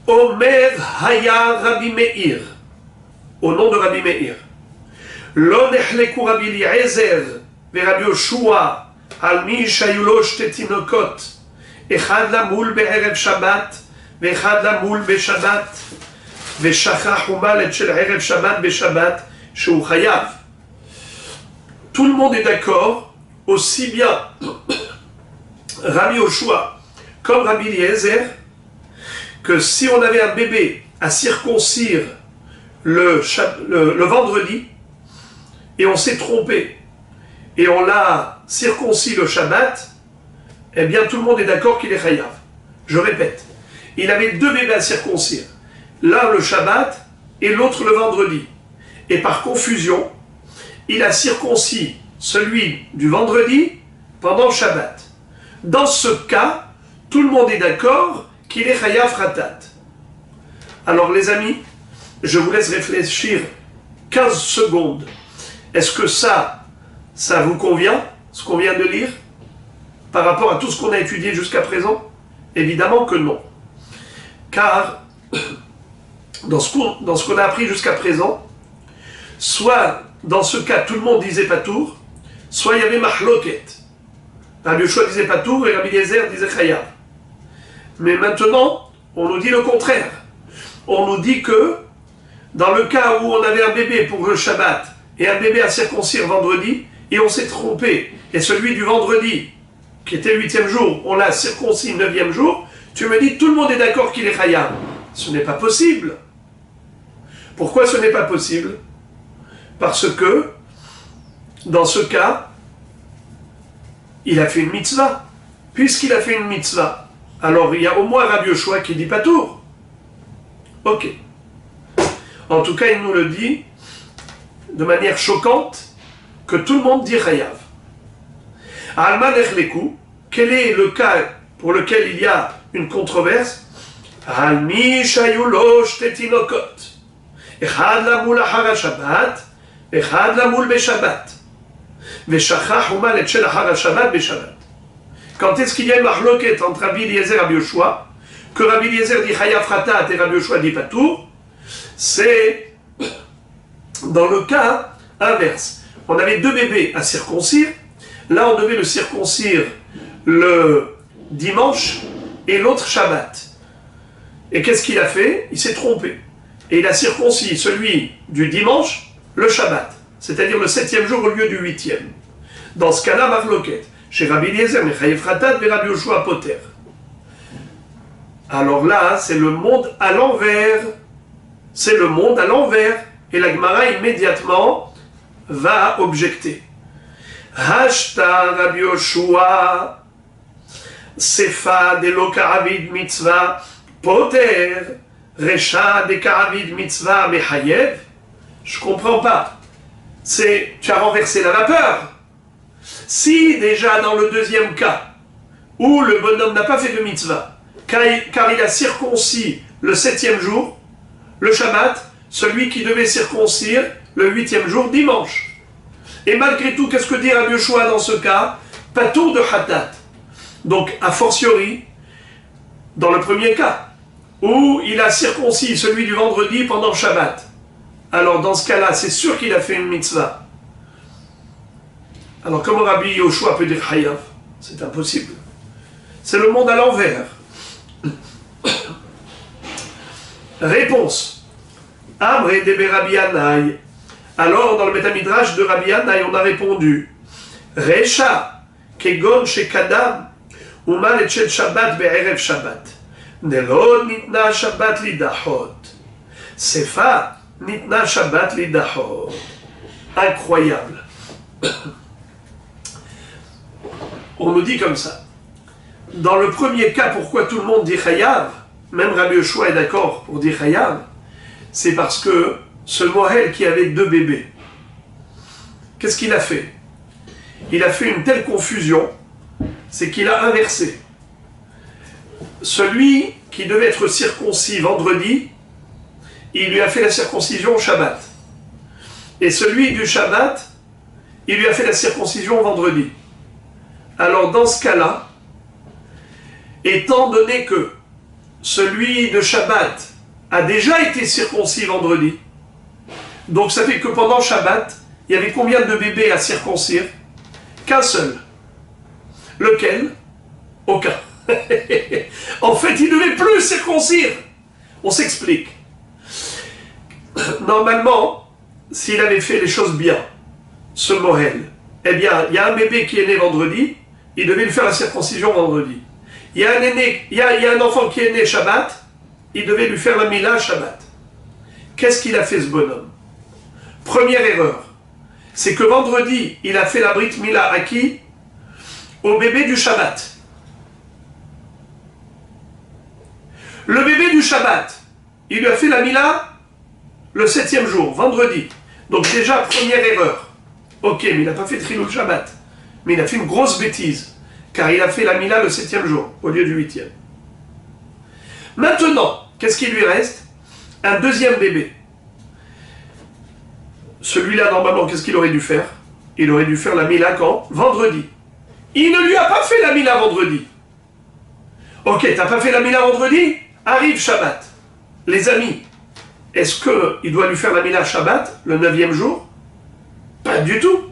Omer Haya Rabbi Meir. Au nom de Rabbi Meir. Lo nechleku Rabbi Eliezer ve Rabbi Yoshua al mi shayu lo shte tinokot. Echad lamul be'erev Shabbat ve'echad lamul be'Shabbat ve'shachach umalet shel erev Shabbat be'Shabbat shehu chayav. Tout le monde est d'accord, aussi bien Rabbi Yoshua comme Rabbi Eliezer, que si on avait un bébé à circoncire le vendredi, et on s'est trompé, et on l'a circoncis le Shabbat, eh bien tout le monde est d'accord qu'il est chayav. Je répète, il avait deux bébés à circoncire, l'un le Shabbat et l'autre le vendredi. Et par confusion, il a circoncis celui du vendredi pendant le Shabbat. Dans ce cas, tout le monde est d'accord qu'il est chayav khatat. Alors les amis, je vous laisse réfléchir 15 secondes. Est-ce que ça vous convient, ce qu'on vient de lire, par rapport à tout ce qu'on a étudié jusqu'à présent? Évidemment que non. Car, dans ce qu'on a appris jusqu'à présent, soit dans ce cas tout le monde disait patour, soit il y avait mahloket. Rabbi Yoshua disait patour et Rabbi Eliezer disait chayav. Mais maintenant, on nous dit le contraire. On nous dit que, dans le cas où on avait un bébé pour le Shabbat et un bébé à circoncire vendredi, et on s'est trompé, et celui du vendredi, qui était le 8e jour, on l'a circoncis le 9e jour, tu me dis tout le monde est d'accord qu'il est chayav. Ce n'est pas possible. Pourquoi ce n'est pas possible? Parce que, dans ce cas, il a fait une mitzvah. Puisqu'il a fait une mitzvah, alors il y a au moins Rabbi Yoshua qui dit patour. Ok. En tout cas, il nous le dit de manière choquante que tout le monde dit chayav. Alman echleku, quel est le cas pour lequel il y a une controverse? Almi shayulo shte tinokot. Echad lamul achar Shabbat, echad lamul beShabbat. Veshachach umalet shel achar Shabbat beShabbat. Quand est-ce qu'il y a une mahloket entre Rabbi Eliezer et Rabbi Yoshua, que Rabbi Eliezer dit chayav khatat et Rabbi Yoshua dit patour? C'est dans le cas inverse. On avait deux bébés à circoncire. Là, on devait le circoncire le dimanche et l'autre Shabbat. Et qu'est-ce qu'il a fait? Il s'est trompé. Et il a circoncis celui du dimanche, le Shabbat. C'est-à-dire le 7e jour au lieu du 8e. Dans ce cas-là, Marloquet. Chez Rabbi Eliezer, Mechayev Khatat, et Rabbi Yoshua Poter. Alors là, c'est le monde à l'envers. C'est le monde à l'envers. Et la Gemara immédiatement va objecter. Hashta Rabbi Yoshua Sefa de lo karavid mitzvah Poter Recha de karavid mitzvah Mechayev. Je comprends pas. Tu as renversé la vapeur. Si déjà dans le deuxième cas, où le bonhomme n'a pas fait de mitzvah, car il a circoncis le 7e jour, le Shabbat, celui qui devait circoncire le 8e jour, dimanche. Et malgré tout, qu'est-ce que dit Rabbi Yoshua dans ce cas? Patour de Hatat. Donc, a fortiori, dans le premier cas, où il a circoncis celui du vendredi pendant le Shabbat. Alors, dans ce cas-là, c'est sûr qu'il a fait une mitzvah. Alors, comment Rabbi Yoshua peut dire Chayav? C'est impossible. C'est le monde à l'envers. Réponse. Amre de Rabbi Yannai. Alors, dans le Betamidrash de Rabbi Yannai, on a répondu Recha, Kegon Shekadam, Uman et Shabbat be'erev Shabbat. Nelod nitna Shabbat lidachot. Sefa nitna Shabbat lidachot. Incroyable. On nous dit comme ça. Dans le premier cas, pourquoi tout le monde dit Chayav, même Rabbi Yoshua est d'accord pour dire Chayav, c'est parce que ce Mohel qui avait 2 bébés, qu'est-ce qu'il a fait? Il a fait une telle confusion, c'est qu'il a inversé. Celui qui devait être circoncis vendredi, il lui a fait la circoncision au Shabbat. Et celui du Shabbat, il lui a fait la circoncision vendredi. Alors dans ce cas-là, étant donné que celui de Shabbat a déjà été circoncis vendredi, donc ça fait que pendant Shabbat, il y avait combien de bébés à circoncire? Qu'un seul. Lequel? Aucun. En fait, il ne devait plus circoncire. On s'explique. Normalement, s'il avait fait les choses bien, ce Mohel, eh bien, il y a un bébé qui est né vendredi, il devait lui faire la circoncision vendredi. Il y a un enfant qui est né Shabbat, il devait lui faire la Mila Shabbat. Qu'est-ce qu'il a fait ce bonhomme? Première erreur, c'est que vendredi, il a fait la Brit Mila à qui? Au bébé du Shabbat. Le bébé du Shabbat, il lui a fait la Mila le 7e jour, vendredi. Donc déjà, première erreur. Ok, mais il n'a pas fait Trilou Shabbat. Mais il a fait une grosse bêtise. Car il a fait la Mila le 7e jour, au lieu du 8e. Maintenant, qu'est-ce qu'il lui reste? Un deuxième bébé. Celui-là, normalement, qu'est-ce qu'il aurait dû faire? Il aurait dû faire la Mila quand? Vendredi. Il ne lui a pas fait la Mila vendredi. Ok, t'as pas fait la Mila vendredi? Arrive Shabbat. Les amis, est-ce qu'il doit lui faire la Mila Shabbat, le 9e jour? Pas du tout.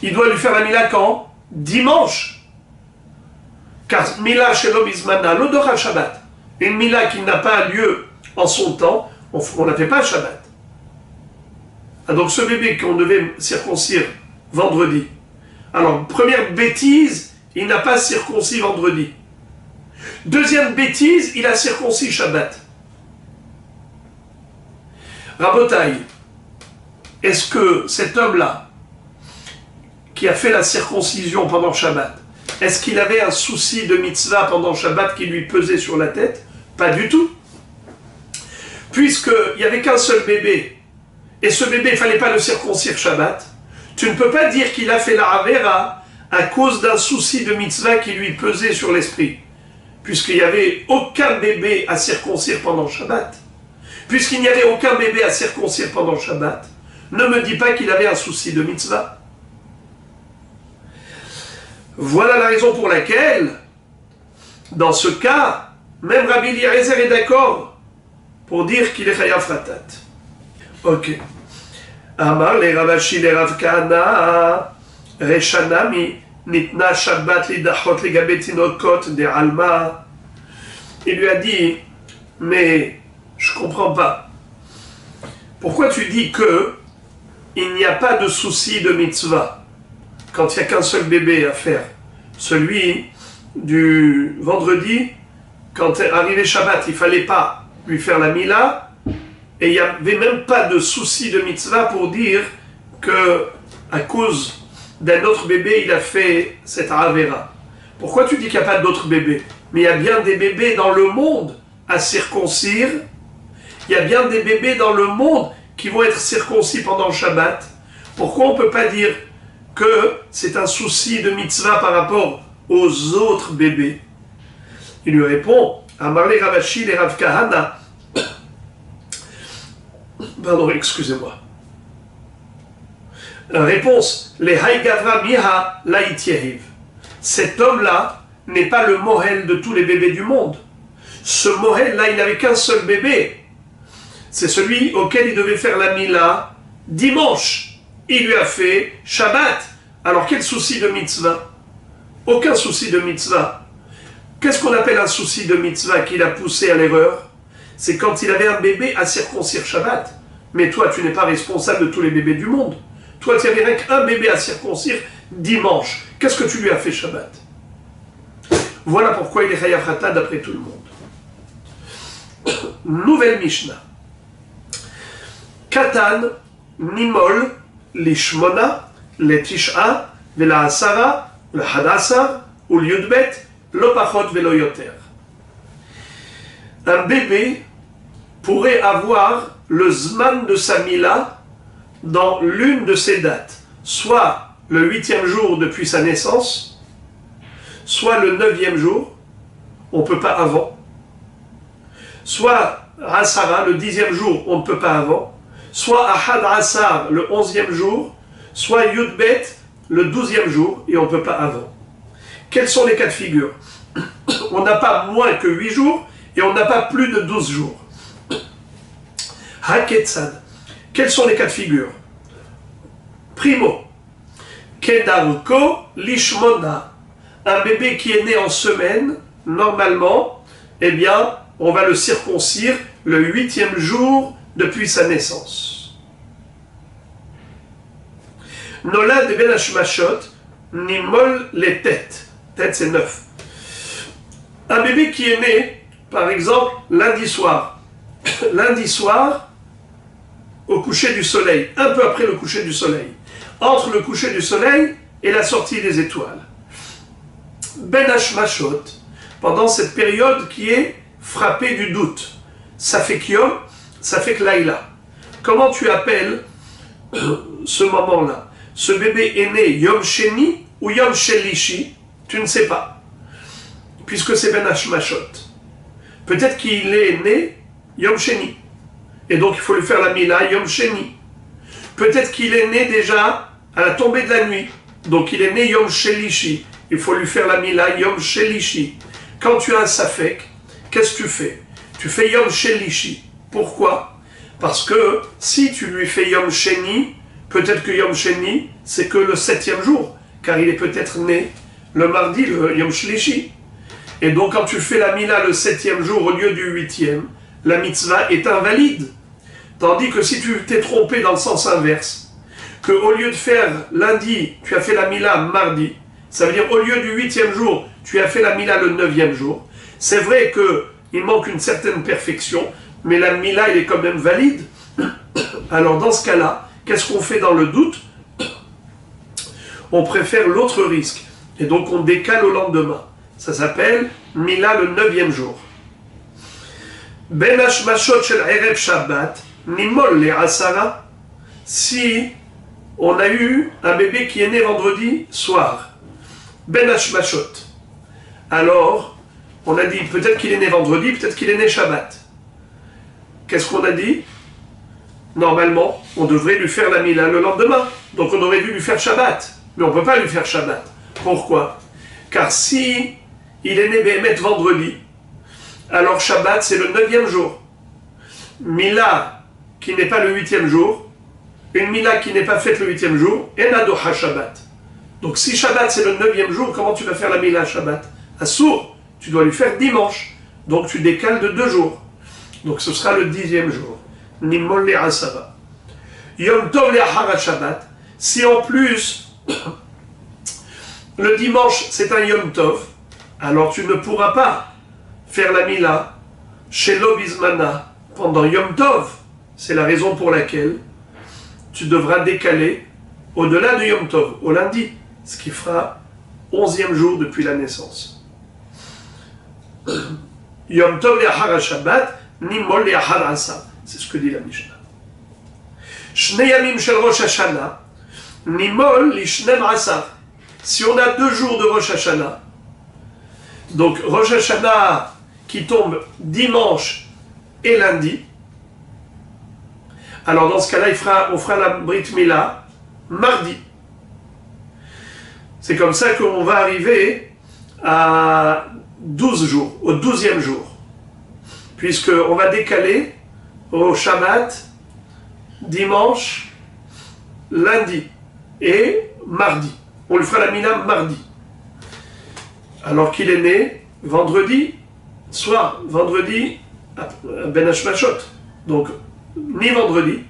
Il doit lui faire la Mila quand? Dimanche. Car Mila Shelo Bismana, l'odora Shabbat. Une Mila qui n'a pas lieu en son temps, on ne la fait pas Shabbat. Ah, donc ce bébé qu'on devait circoncire vendredi. Alors, première bêtise, il n'a pas circoncis vendredi. Deuxième bêtise, il a circoncis Shabbat. Rabotaï, est-ce que cet homme-là, qui a fait la circoncision pendant Shabbat, est-ce qu'il avait un souci de mitzvah pendant Shabbat qui lui pesait sur la tête? Pas du tout. Puisqu'il n'y avait qu'un seul bébé, et ce bébé, il ne fallait pas le circoncire Shabbat, tu ne peux pas dire qu'il a fait la Avera à cause d'un souci de mitzvah qui lui pesait sur l'esprit. Puisqu'il n'y avait aucun bébé à circoncire pendant Shabbat. Puisqu'il n'y avait aucun bébé à circoncire pendant Shabbat, ne me dis pas qu'il avait un souci de mitzvah. Voilà la raison pour laquelle, dans ce cas, même Rabbi Eliezer est d'accord pour dire qu'il est chayav ratat. Ok. Amar le Ravashi le Rav Kahana Reshanami nitna Shabbat lidachot legabe tinokot de alma. Il lui a dit, mais je comprends pas. Pourquoi tu dis que il n'y a pas de souci de mitzvah quand il n'y a qu'un seul bébé à faire? Celui du vendredi, quand est arrivé Shabbat, il ne fallait pas lui faire la Mila, et il n'y avait même pas de souci de mitzvah pour dire que à cause d'un autre bébé, il a fait cette Avera. Pourquoi tu dis qu'il n'y a pas d'autres bébés? Mais il y a bien des bébés dans le monde à circoncire. Il y a bien des bébés dans le monde qui vont être circoncis pendant le Shabbat. Pourquoi on ne peut pas dire que c'est un souci de mitzvah par rapport aux autres bébés? Il lui répond, Amar le Ravashi le Rav Kahana. Pardon, excusez-moi. La réponse, les Haïgavra Miha Laïtiehiv. Cet homme-là n'est pas le Mohel de tous les bébés du monde. Ce Mohel-là, il n'avait qu'un seul bébé. C'est celui auquel il devait faire la Mila dimanche. Il lui a fait Shabbat. Alors quel souci de mitzvah? Aucun souci de mitzvah. Qu'est-ce qu'on appelle un souci de mitzvah qui l'a poussé à l'erreur? C'est quand il avait un bébé à circoncire Shabbat. Mais toi, tu n'es pas responsable de tous les bébés du monde. Toi, tu n'avais rien qu'un bébé à circoncire dimanche. Qu'est-ce que tu lui as fait Shabbat? Voilà pourquoi il est Chayav Khatan d'après tout le monde. Nouvelle Mishnah. Katan, Nimol, Lishmona, Letish'a, Vela Asara, le Hadasar, ou Lyudbet, Lopachot Velo Yoter. Un bébé pourrait avoir le Zman de sa Mila dans l'une de ces dates, soit le 8e jour depuis sa naissance, soit le 9e jour, on ne peut pas avant, soit Asara, le 10e jour, on ne peut pas avant, soit Ahad Asar, le 11e jour, soit Yudbet, le 12e jour, et on ne peut pas avant. Quels sont les cas de figure? On n'a pas moins que 8 jours, et on n'a pas plus de 12 jours. Haketsad. Quels sont les cas de figure? Primo. Kedarko Lishmona. Un bébé qui est né en semaine, normalement, eh bien, on va le circoncire le 8e jour depuis sa naissance. Nolad ben Hashmashot, Nimol les têtes. Tête, c'est 9. Un bébé qui est né, par exemple, lundi soir. Lundi soir, au coucher du soleil, un peu après le coucher du soleil. Entre le coucher du soleil et la sortie des étoiles. Ben Hashmashot, pendant cette période qui est frappée du doute. Ça fait Yom, ça fait Laïla. Comment tu appelles ce moment-là? Ce bébé est né Yom Sheni ou Yom Shelishi? Tu ne sais pas, puisque c'est Ben Hashmashot. Peut-être qu'il est né Yom Sheni, et donc il faut lui faire la Mila Yom Sheni. Peut-être qu'il est né déjà à la tombée de la nuit, donc il est né Yom Shelishi. Il faut lui faire la Mila Yom Shelishi. Quand tu as un Safek, qu'est-ce que tu fais? Tu fais Yom Shelishi. Pourquoi? Parce que si tu lui fais Yom Sheni, peut-être que Yom Sheni, c'est que le 7e jour, car il est peut-être né le mardi, le Yom Shlishi. Et donc quand tu fais la Mila le 7e jour au lieu du 8e, la mitzvah est invalide. Tandis que si tu t'es trompé dans le sens inverse, que au lieu de faire lundi, tu as fait la Mila mardi, ça veut dire au lieu du 8e jour, tu as fait la Mila le 9e jour. C'est vrai qu'il manque une certaine perfection, mais la Mila, elle est quand même valide. Alors dans ce cas-là, qu'est-ce qu'on fait dans le doute? On préfère l'autre risque. Et donc on décale au lendemain. Ça s'appelle Mila le 9e jour. Ben Hashmashot shel Erev Shabbat, Nimol le Asara. Si on a eu un bébé qui est né vendredi soir, Ben Hashmashot. Alors, on a dit peut-être qu'il est né vendredi, peut-être qu'il est né Shabbat. Qu'est-ce qu'on a dit? Normalement, on devrait lui faire la Mila le lendemain. Donc on aurait dû lui faire Shabbat. Mais on ne peut pas lui faire Shabbat. Pourquoi? Car si il est né Béhémet vendredi, alors Shabbat c'est le 9e jour. Mila qui n'est pas le 8e jour, une Mila qui n'est pas faite le 8e jour, et Nadoha Shabbat. Donc si Shabbat c'est le 9e jour, comment tu vas faire la Mila Shabbat? Assour, tu dois lui faire dimanche. Donc tu décales de 2 jours. Donc ce sera le 10e jour. Nimol le Asara. Yom Tov le Ahara Shabbat. Si en plus le dimanche c'est un Yom Tov, alors tu ne pourras pas faire la Mila chez l'Obizmana pendant Yom Tov. C'est la raison pour laquelle tu devras décaler au-delà de Yom Tov, au lundi, ce qui fera 11e jour depuis la naissance. Yom Tov le'achar Shabbat, Nimol le'achar Asa. C'est ce que dit la Mishnah. Shnei Yamim shel Rosh Hashanah, Nimol li'shnem Asar. Si on a 2 jours de Rosh Hashanah, donc Rosh Hashanah qui tombe dimanche et lundi, alors dans ce cas-là, on fera la Brit Mila mardi. C'est comme ça qu'on va arriver à 12 jours, au 12e jour. Puisqu'on va décaler au Shabbat, dimanche, lundi et mardi. On lui fera la Mila mardi. Alors qu'il est né vendredi soir, vendredi Ben Hashmashot. Donc, ni vendredi,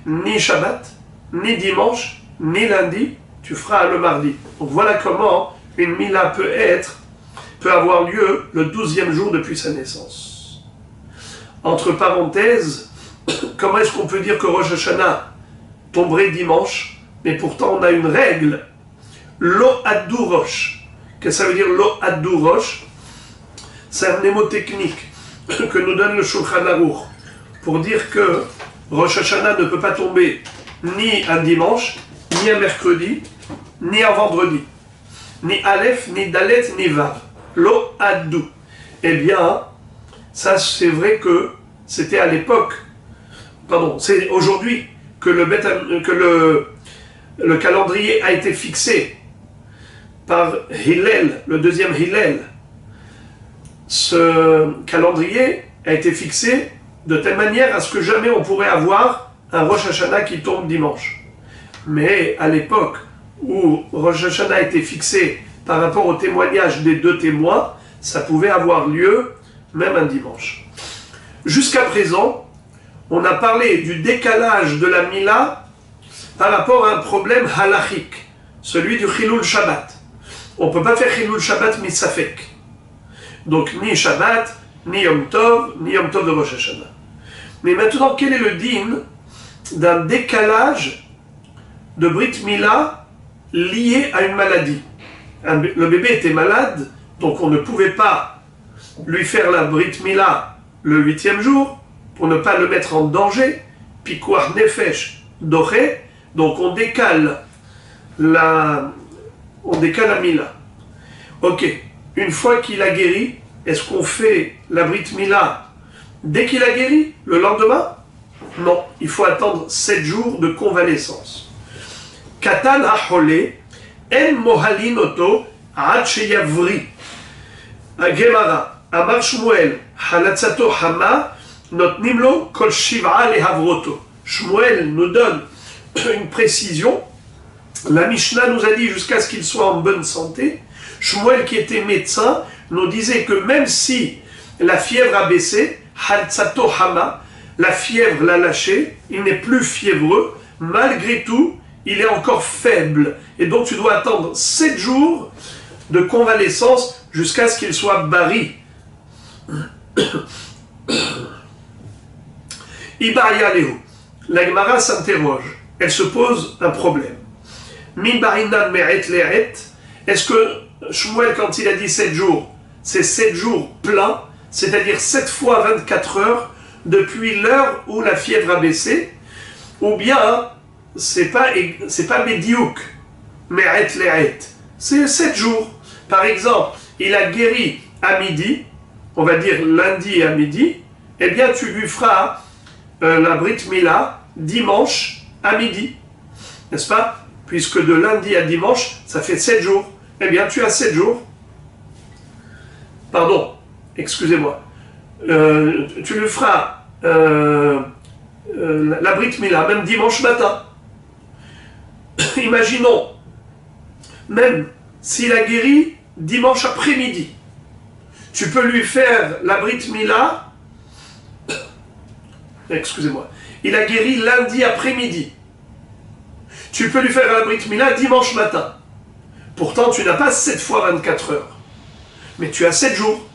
ni Shabbat, ni dimanche, ni lundi, tu feras le mardi. Donc voilà comment une Mila peut avoir lieu le 12e jour depuis sa naissance. Entre parenthèses, comment est-ce qu'on peut dire que Rosh Hashanah tomberait dimanche, mais pourtant on a une règle, Lo Addu Rosh. Qu'est-ce que ça veut dire Lo Addu Rosh? C'est un mnémotechnique que nous donne le Shulchan Aruch pour dire que Rosh Hashanah ne peut pas tomber ni un dimanche, ni un mercredi, ni un vendredi, ni Aleph, ni Dalet, ni Vav. Lo Addu. Eh bien, ça c'est vrai que c'était à l'époque, c'est aujourd'hui que le calendrier a été fixé par Hillel, le deuxième Hillel. Ce calendrier a été fixé de telle manière à ce que jamais on pourrait avoir un Rosh Hashanah qui tombe dimanche. Mais à l'époque où Rosh Hashanah a été fixé par rapport au témoignage des deux témoins, ça pouvait avoir lieu même un dimanche. Jusqu'à présent, on a parlé du décalage de la Mila par rapport à un problème halachique, celui du Chilul Shabbat. On ne peut pas faire Chilul Shabbat mitzafek. Donc ni Shabbat, ni Yom Tov de Rosh Hashanah. Mais maintenant, quel est le din d'un décalage de Brit Mila lié à une maladie? Le bébé était malade, donc on ne pouvait pas lui faire la Brit Mila le 8e jour, pour ne pas le mettre en danger, Pikuach Nefesh Doré, donc on décale la Mila. Ok, une fois qu'il a guéri, est-ce qu'on fait la Brit Mila dès qu'il a guéri, le lendemain? Non, il faut attendre 7 jours de convalescence. Katan ha'chole, en mohalin oto, ad sheyavri. Gemara, Amar Shmuel, halatzato hama, notnim lo kol shiv'a lehavroto. Shmuel nous donne une précision. La Mishnah nous a dit jusqu'à ce qu'il soit en bonne santé. Shmuel, qui était médecin, nous disait que même si la fièvre a baissé, halatzato hama, la fièvre l'a lâché, il n'est plus fiévreux, malgré tout, il est encore faible. Et donc tu dois attendre 7 jours de convalescence jusqu'à ce qu'il soit bari. Ibariyalehu. La Gemara s'interroge. Elle se pose un problème. Min barinan me'et le'et. Est-ce que Shmuel, quand il a dit 7 jours, c'est 7 jours pleins, c'est-à-dire 7 fois 24 heures, depuis l'heure où la fièvre a baissé, ou bien c'est pas médiouk, me'et le'et. C'est 7 jours. Par exemple, il a guéri à midi, on va dire lundi à midi, eh bien tu lui feras la Brit Mila dimanche à midi, n'est-ce pas? Puisque de lundi à dimanche, ça fait 7 jours. Eh bien tu as 7 jours. Pardon, excusez-moi. Tu lui feras la Brit Mila, même dimanche matin. Imaginons, même s'il a guéri dimanche après-midi, tu peux lui faire la Brit Mila, excusez-moi, il a guéri lundi après-midi, tu peux lui faire la Brit Mila dimanche matin. Pourtant, tu n'as pas 7 fois 24 heures, mais tu as 7 jours.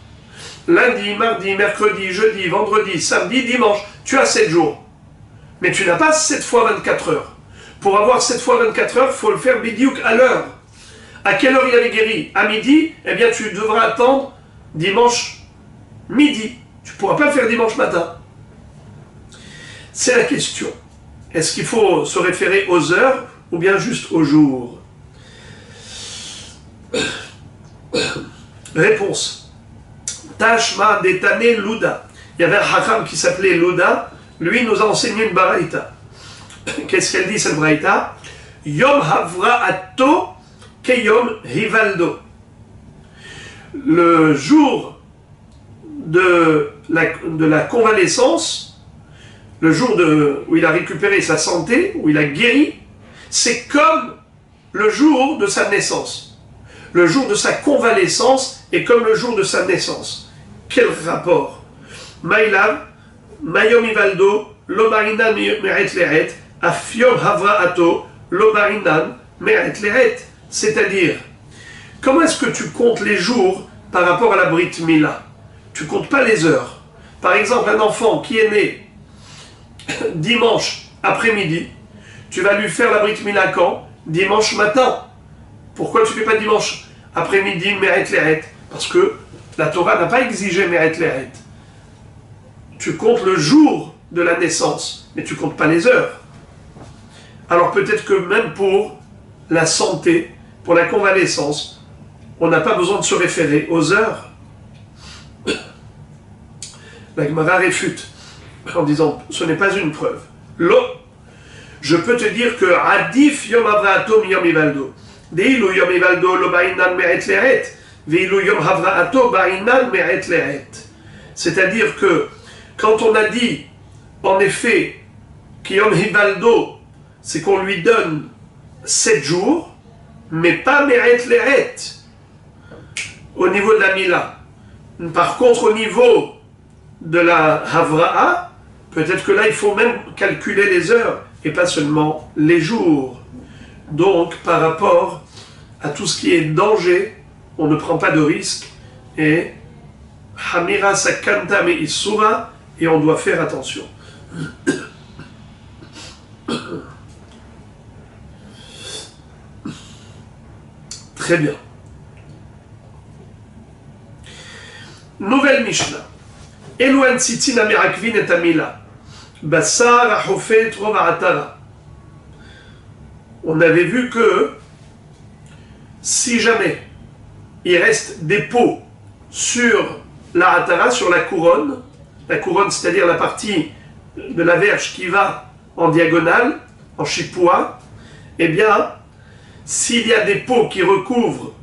Lundi, mardi, mercredi, jeudi, vendredi, samedi, dimanche, tu as 7 jours. Mais tu n'as pas 7 fois 24 heures. Pour avoir 7 fois 24 heures, il faut le faire bidiouk à l'heure. À quelle heure il avait guéri? À midi? Eh bien, tu devras attendre dimanche midi. Tu ne pourras pas le faire dimanche matin. C'est la question. Est-ce qu'il faut se référer aux heures ou bien juste aux jours? Réponse. Tashma detane Luda. Il y avait un hakam qui s'appelait Luda. Lui nous a enseigné une baraïta. Qu'est-ce qu'elle dit cette baraïta? Yom havra atto keyom hivaldo. Le jour de la convalescence, le jour où il a récupéré sa santé, où il a guéri, c'est comme le jour de sa naissance. Le jour de sa convalescence est comme le jour de sa naissance. Quel rapport? Maïlav, Mayom Ivaldo, Lomarinan Meret Leret, Afiom Havraato, Lomarinan Meret Leret. C'est-à-dire, comment est-ce que tu comptes les jours par rapport à la Brit Mila? Tu comptes pas les heures. Par exemple, un enfant qui est né dimanche après-midi, tu vas lui faire la Brit Mila quand? Dimanche matin. Pourquoi tu ne fais pas dimanche après-midi Meret Leret? Parce que la Torah n'a pas exigé Meret Leret. Tu comptes le jour de la naissance, mais tu ne comptes pas les heures. Alors peut-être que même pour la santé, pour la convalescence, on n'a pas besoin de se référer aux heures. La Gemara réfute en disant ce n'est pas une preuve. Lo, je peux te dire que Adif Yom Havraato Yom Ivaldo. Deilu Yom Ivaldo lo ba'inan meret leret, veilu Yom Havraato ba'inan meret leret. C'est-à-dire que quand on a dit en effet qu'Yom Hivaldo, c'est qu'on lui donne 7 jours, mais pas meret leret au niveau de la Mila. Par contre, au niveau de la Havra'a, peut-être que là, il faut même calculer les heures et pas seulement les jours. Donc, par rapport à tout ce qui est danger, on ne prend pas de risque et Hamira Sakanta me Isura, et on doit faire attention. Très bien. Nouvelle Mishnah. Eloan Tzitzin Amerakvin et Amila. Bassar Ahofet Rovaratara. On avait vu que si jamais il reste des peaux sur la Atara, sur la couronne c'est-à-dire la partie de la verge qui va en diagonale, en chipoua, eh bien, s'il y a des peaux qui recouvrent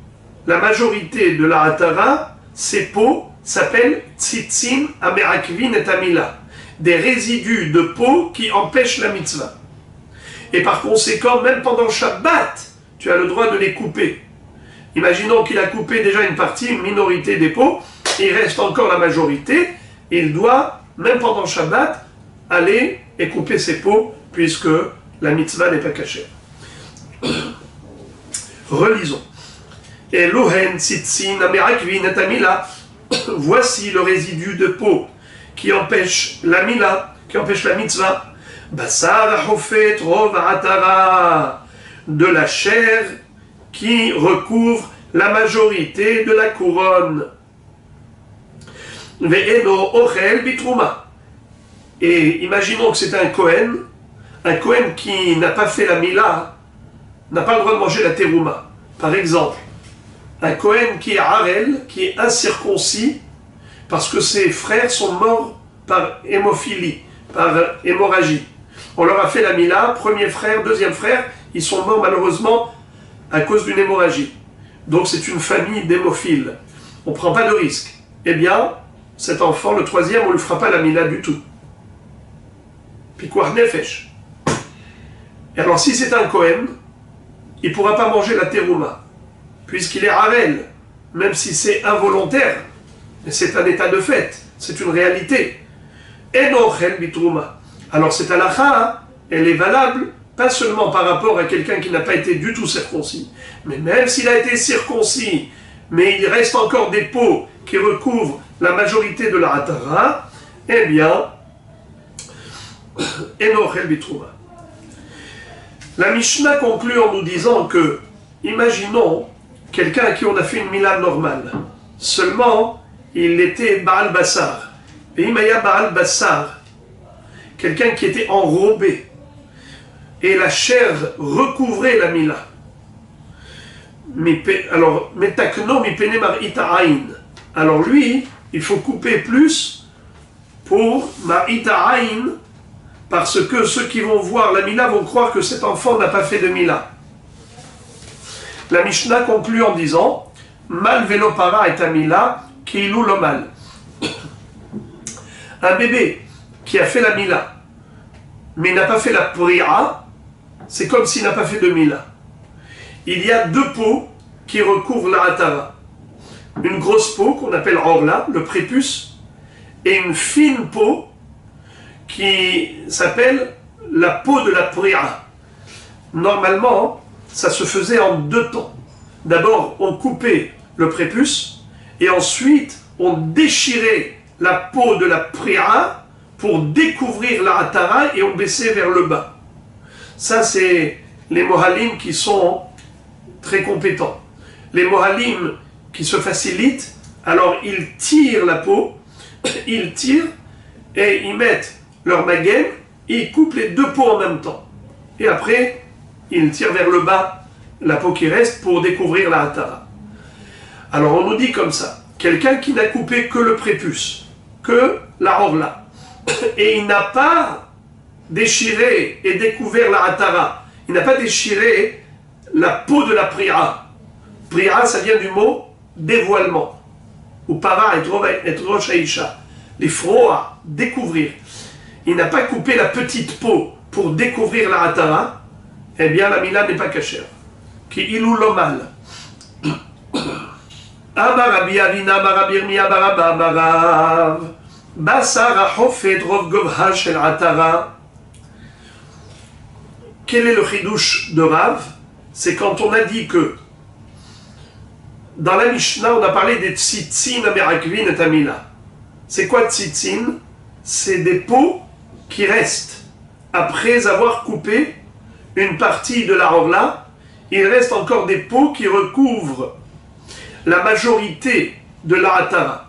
la majorité de la Atara, ces peaux s'appellent Tzitzin Amerakvin et Amila, des résidus de peau qui empêchent la mitzvah. Et par conséquent, même pendant Shabbat, tu as le droit de les couper. Imaginons qu'il a coupé déjà une partie, une minorité des peaux, il reste encore la majorité, et il doit, même pendant Shabbat, aller et couper ses peaux, puisque la mitzvah n'est pas cachée. Relisons. Elohen Tzitzin Amerakvin et Amila. Voici le résidu de peau qui empêche la mila, qui empêche la mitzvah. Bassar Hofet Rov Atara, de la chair qui recouvre la majorité de la couronne. Ve'eno Ochel Bitrouma. Et imaginons que c'est un Kohen qui n'a pas fait la mila, n'a pas le droit de manger la terouma. Par exemple, un Kohen qui est Harel, qui est incirconcis, parce que ses frères sont morts par hémophilie, par hémorragie. On leur a fait la mila, premier frère, deuxième frère, ils sont morts malheureusement à cause d'une hémorragie. Donc c'est une famille d'hémophiles. On ne prend pas de risque. Eh bien, cet enfant, le troisième, on ne lui fera pas la mila du tout. Pikuach nefesh. Et alors si c'est un Kohen, il ne pourra pas manger la terouma, puisqu'il est Harel, même si c'est involontaire, mais c'est un état de fait, c'est une réalité. Enochel bitrouma. Alors cette halakha, elle est valable, pas seulement par rapport à quelqu'un qui n'a pas été du tout circoncis, mais même s'il a été circoncis, mais il reste encore des peaux qui recouvrent la majorité de la hatara, eh bien, Enochel bitrouma. La Mishnah conclut en nous disant que, imaginons quelqu'un à qui on a fait une mila normale, seulement il était Baal Bassar. Et Imaya Baal Bassar, quelqu'un qui était enrobé, et la chair recouvrait la mila. Alors, Metakno mipene mar'ita ayn. Alors lui, il faut couper plus pour mar'ita ayn, parce que ceux qui vont voir la mila vont croire que cet enfant n'a pas fait de mila. La Mishnah conclut en disant Mal velo para et amila kiilou lo mal. Un bébé qui a fait la mila, mais n'a pas fait la pri'a, c'est comme s'il n'a pas fait de mila. Il y a deux peaux qui recouvre la hatara. Une grosse peau qu'on appelle orla, le prépuce, et une fine peau qui s'appelle la peau de la pri'a. Normalement, ça se faisait en 2 temps. D'abord, on coupait le prépuce et ensuite, on déchirait la peau de la pri'a pour découvrir la hatara et on baissait vers le bas. Ça, c'est les mohalim qui sont très compétents. Les mohalim qui se facilitent, alors ils tirent la peau, ils tirent et ils mettent leur magaine et ils coupent les 2 peaux en même temps. Et après, ils tirent vers le bas la peau qui reste pour découvrir la hatara. Alors on nous dit comme ça, quelqu'un qui n'a coupé que le prépuce, que la orla, et il n'a pas déchiré et découvert la hatara, il n'a pas déchiré la peau de la pri'a. Pri'a, ça vient du mot dévoilement. Ou para et rosh haïcha. Les froa, découvrir. Il n'a pas coupé la petite peau pour découvrir la hatara, eh bien la mila n'est pas cachère. Qui ilou lomal. Amarabi avina marabir mi abaraba amarav. Basar hafofet rov govha shel hatara. Quel est le chidouche de Rav? C'est quand on a dit que dans la Mishnah, on a parlé des tzitzin, amerakvin et tamila. C'est quoi tzitzin? C'est des peaux qui restent après avoir coupé une partie de la orla. Il reste encore des peaux qui recouvrent la majorité de la hatara.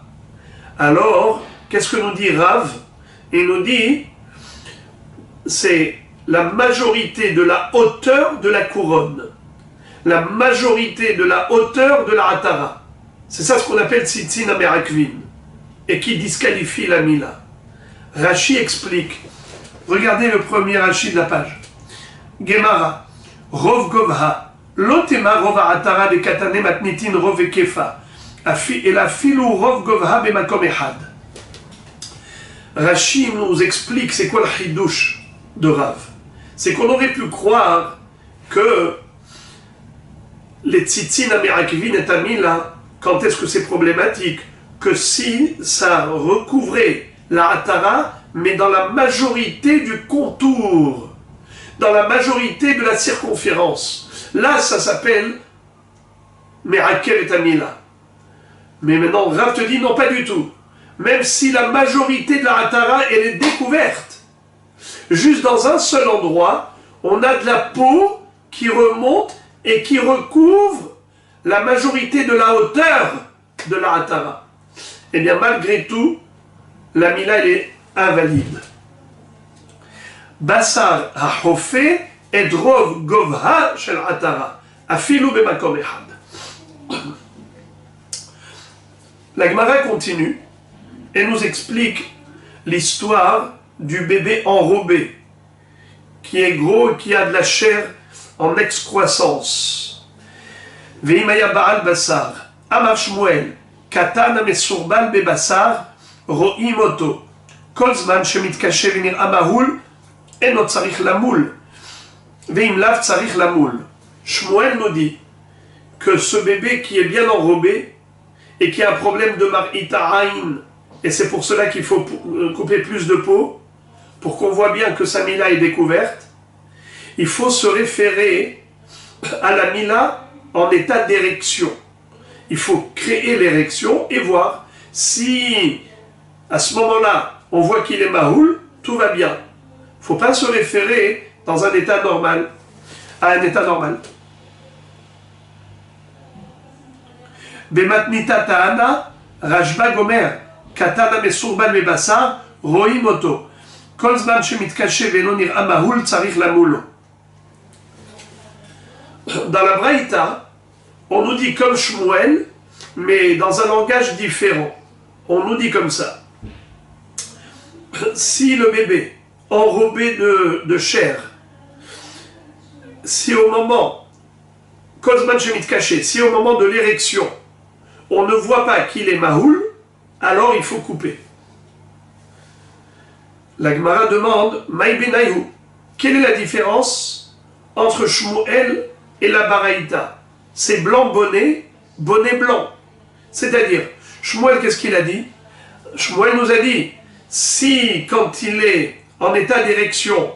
Alors, qu'est-ce que nous dit Rav? Il nous dit, c'est la majorité de la hauteur de la couronne. La majorité de la hauteur de la hatara. C'est ça ce qu'on appelle tzitzin amerakvin. Et qui disqualifie la mila. Rashi explique. Regardez le premier Rashi de la page. Gemara. Rov govha. Lotema rov hatara de katane matnitin rov ekefa. Et la filou rov govha bemakom ehad. Rashi nous explique c'est quoi le chidouche de Rav. C'est qu'on aurait pu croire que les tzitzin amerakvin et tamila, quand est-ce que c'est problématique? Que si ça recouvrait la hatara, mais dans la majorité du contour, dans la majorité de la circonférence. Là, ça s'appelle merakel et tamila. Mais maintenant, Rav te dit non, pas du tout. Même si la majorité de la hatara, elle est découverte, juste dans un seul endroit, on a de la peau qui remonte et qui recouvre la majorité de la hauteur de la hatara. Eh bien, malgré tout, la mila, elle est invalide. Basar ha'hofe et rov govha shel hatara. Afilu bemakom ehad. La Gemara continue et nous explique l'histoire du bébé enrobé, qui est gros et qui a de la chair en excroissance. Veimaya ba'al basar. Amar Shmuel. Katan amesurbal bebasar ro'im oto. Kol zman shemitkashe v'nir'a mahul eno tzarich lamoul. Veim lav tzarich lamoul. Shmuel nous dit que ce bébé qui est bien enrobé et qui a un problème de mar'ita ayn, et c'est pour cela qu'il faut couper plus de peau, pour qu'on voit bien que sa mila est découverte, il faut se référer à la mila en état d'érection. Il faut créer l'érection et voir si, à ce moment-là, on voit qu'il est mahoul, tout va bien. Il ne faut pas se référer dans un état normal, à un état normal. Bematnita ta'ana, Rajba Gomer, Katana mesurban bebasar, roim oto. Kol zman shemitkashe ve'lo nir'a mahoul, tzarich lamulo. Dans la Braïta, on nous dit comme Shmuel, mais dans un langage différent. On nous dit comme ça. Si le bébé, enrobé de chair, si au moment, Kozman Shemit caché, si au moment de l'érection, on ne voit pas qu'il est mahoul, alors il faut couper. La Gemara demande, Maï benayu, quelle est la différence entre Shmuel et la Baraïta? c'est blanc bonnet, bonnet blanc. C'est-à-dire, Shmuel, qu'est-ce qu'il a dit? Shmuel nous a dit, si quand il est en état d'érection,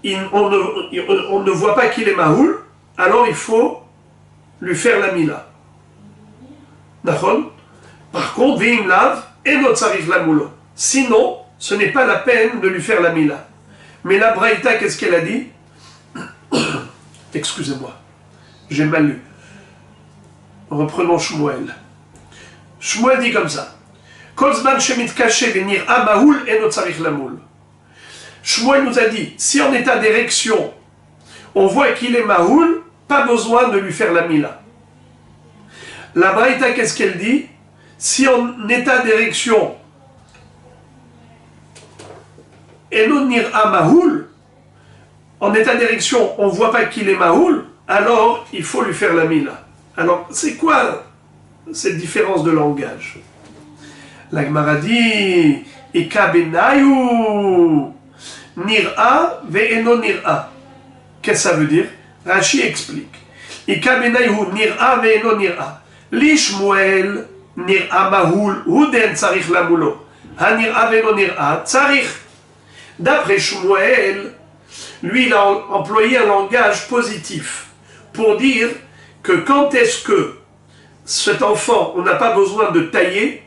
on ne voit pas qu'il est mahoul, alors il faut lui faire la mila. D'accord? Par contre, v'im lav et notre sarif la moulo. Sinon, ce n'est pas la peine de lui faire la mila. Mais la Braïta, qu'est-ce qu'elle a dit? Excusez-moi, j'ai mal lu. Reprenons Shmuel. Shmuel dit comme ça. Kolzman shemit kaché venir à mahoul et notre sarif la moule. Shmuel nous a dit, si en état d'érection, on voit qu'il est mahoul, pas besoin de lui faire la mila. La Braïta, qu'est-ce qu'elle dit? Si en état d'érection, et non nira mahoul, en état d'érection, on ne voit pas qu'il est mahoul, alors il faut lui faire la mila. Alors, c'est quoi cette différence de langage? La Gemara dit, Ika benayu, nira ve'eno nira. Qu'est-ce que ça veut dire? Rashi explique. Ika benayu, nira ve'eno nira. Li Shmuel, nira mahoul, huden tsarich lamulo. Ha nira ve'eno nira, tsarich. D'après Shmuel, lui, il a employé un langage positif pour dire que quand est-ce que cet enfant, on n'a pas besoin de tailler,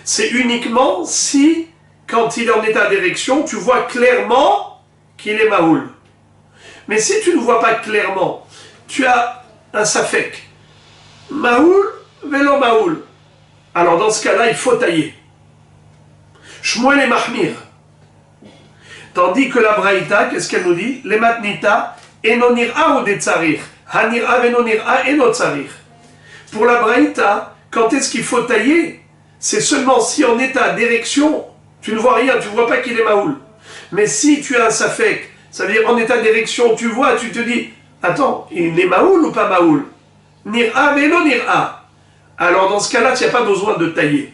c'est uniquement si, quand il est en état d'érection, tu vois clairement qu'il est mahoul. Mais si tu ne vois pas clairement, tu as un safek, mahoul, vélo mahoul. Alors dans ce cas-là, il faut tailler. Shmuel et Mahmir. Tandis que la Braïta, qu'est-ce qu'elle nous dit? Les matnita, enonira ou des tsarir. Hanira venonira et tsarir. Pour la Braïta, quand est-ce qu'il faut tailler? C'est seulement si en état d'érection, tu ne vois rien, tu ne vois pas qu'il est mahoul. Mais si tu as un safek, ça veut dire en état d'érection, tu vois, tu te dis, attends, il est mahoul ou pas mahoul? Nira venonira. Alors dans ce cas-là, tu n'as pas besoin de tailler.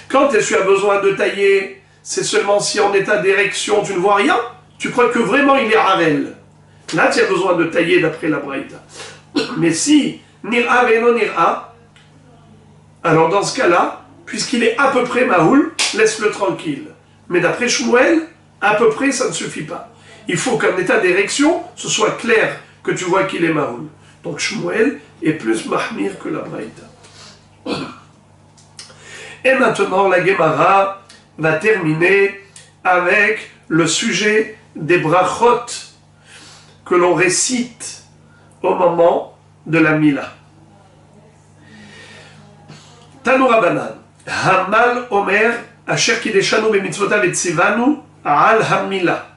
Quand est-ce que tu as besoin de tailler? C'est seulement si en état d'érection tu ne vois rien, tu crois que vraiment il est Harel. Là tu as besoin de tailler d'après la Braïta. Mais si Nira ve'eno nira, alors dans ce cas-là, puisqu'il est à peu près Mahoul, laisse-le tranquille. Mais d'après Shmuel, à peu près ça ne suffit pas. Il faut qu'en état d'érection, ce soit clair que tu vois qu'il est Mahoul. Donc Shmuel est plus Mahmir que la Braïta. Et maintenant la Gemara va terminer avec le sujet des brachot que l'on récite au moment de la Mila. Tanoura Banan, Hamal Omer, Asher Kideshanu Bemitzvotav et Tzivanu, Al Hamila.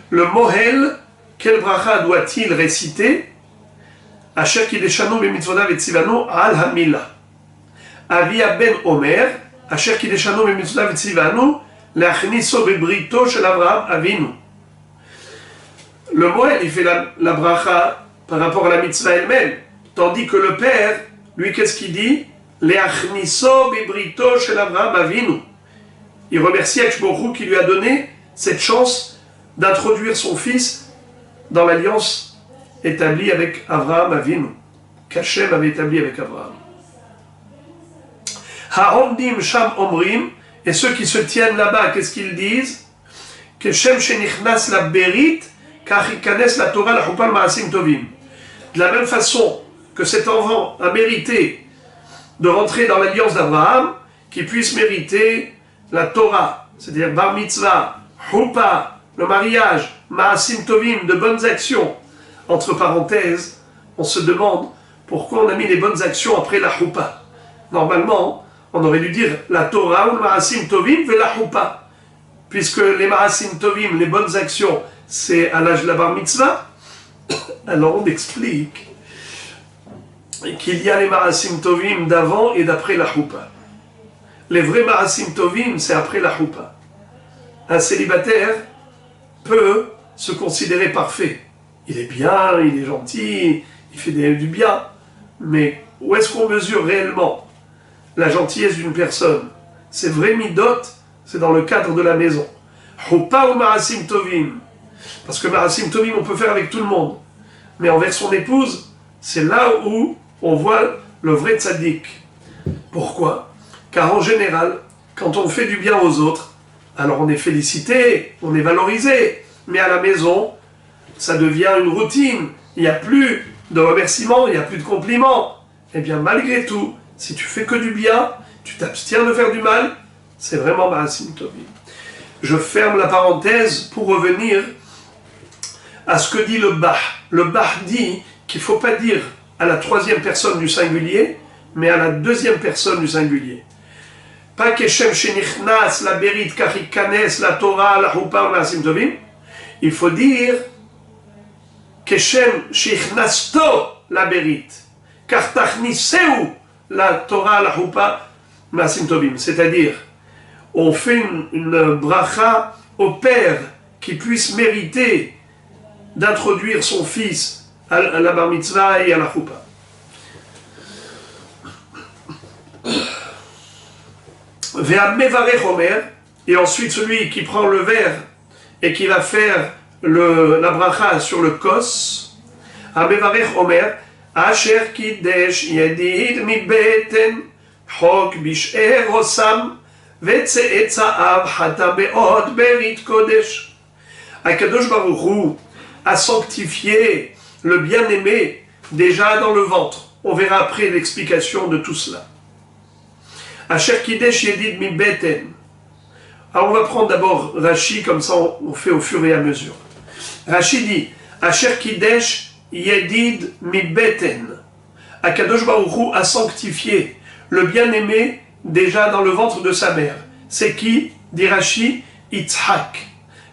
Le Mohel, quel bracha doit-il réciter? Asher Kideshanu Bemitzvotav et Tzivanu, Al Hamila. Avia Ben Omer, Asher Kideshanu Bemitzvotav et Tzivanu, Leachniso Bebrito Shel Avraham Avinu. Le Mohel, il fait la bracha par rapport à la mitzvah elle-même, tandis que le père, lui, qu'est-ce qu'il dit? Leachniso Bebrito Shel Avraham Avinu. Il remercie Akshborou qui lui a donné cette chance d'introduire son fils dans l'alliance établie avec Avraham Avinu, qu'Hachem avait établie avec Avraham. Ha'omdim sham omrim, et ceux qui se tiennent là-bas, qu'est-ce qu'ils disent? Que Shem shenichnas la berit, car ikanes la Torah la chupal ma'asim tovim. De la même façon que cet enfant a mérité de rentrer dans l'alliance d'Abraham, qu'il puisse mériter la Torah, c'est-à-dire bar mitzvah, chupa, le mariage, ma'asim tovim, de bonnes actions. Entre parenthèses, on se demande pourquoi on a mis les bonnes actions après la chupa. Normalement, on aurait dû dire la Torah ou le ma'asim tovim ve la chupa, puisque les ma'asim tovim, les bonnes actions, c'est à l'âge de la bar mitzvah. Alors on explique qu'il y a les ma'asim tovim d'avant et d'après la chupa. Les vrais ma'asim tovim, c'est après la chupa. Un célibataire peut se considérer parfait. Il est bien, il est gentil, il fait du bien. Mais où est-ce qu'on mesure réellement la gentillesse d'une personne? C'est vrai midot, c'est dans le cadre de la maison. Chupa ou ma'asim tovim? Parce que ma'asim tovim, on peut faire avec tout le monde. Mais envers son épouse, c'est là où on voit le vrai tzaddik. Pourquoi? Car en général, quand on fait du bien aux autres, alors on est félicité, on est valorisé, mais à la maison, ça devient une routine. Il n'y a plus de remerciements, il n'y a plus de compliments. Eh bien, malgré tout, si tu fais que du bien, tu t'abstiens de faire du mal, c'est vraiment Ma'asim Tovim. Je ferme la parenthèse pour revenir à ce que dit le Bah. Le Bah dit qu'il ne faut pas dire à la troisième personne du singulier, mais à la deuxième personne du singulier. Pas Keshem Shenichnas, la Berit, Kachikanes, la Torah, la Hupa, Ma'asim Tovim. Il faut dire Keshem Shenichnasto, la Berit, Kartachniseu, la Torah, la Hupa, Ma'asim Tovim. C'est-à-dire, on fait une bracha au père qui puisse mériter d'introduire son fils à la bar mitzvah et à la choupa. Ve'am mevarech omer, et ensuite celui qui prend le verre et qui va faire la bracha sur le kos, mevarech omer, asher kidesh yedid mi beten, chok bish'er osam, ve'tze'etza'av hata be'od berit kodesh. Akadosh Baruch Hu a sanctifié le bien-aimé déjà dans le ventre. On verra après l'explication de tout cela. Asher Kidesh Yedid Mi Beten. Alors on va prendre d'abord Rashi, comme ça on fait au fur et à mesure. Rashi dit Asher Kidesh Yedid Mi Beten. Akadosh Baruch Hu a sanctifié le bien-aimé déjà dans le ventre de sa mère. C'est qui? Dit Rashi, Yitzhak.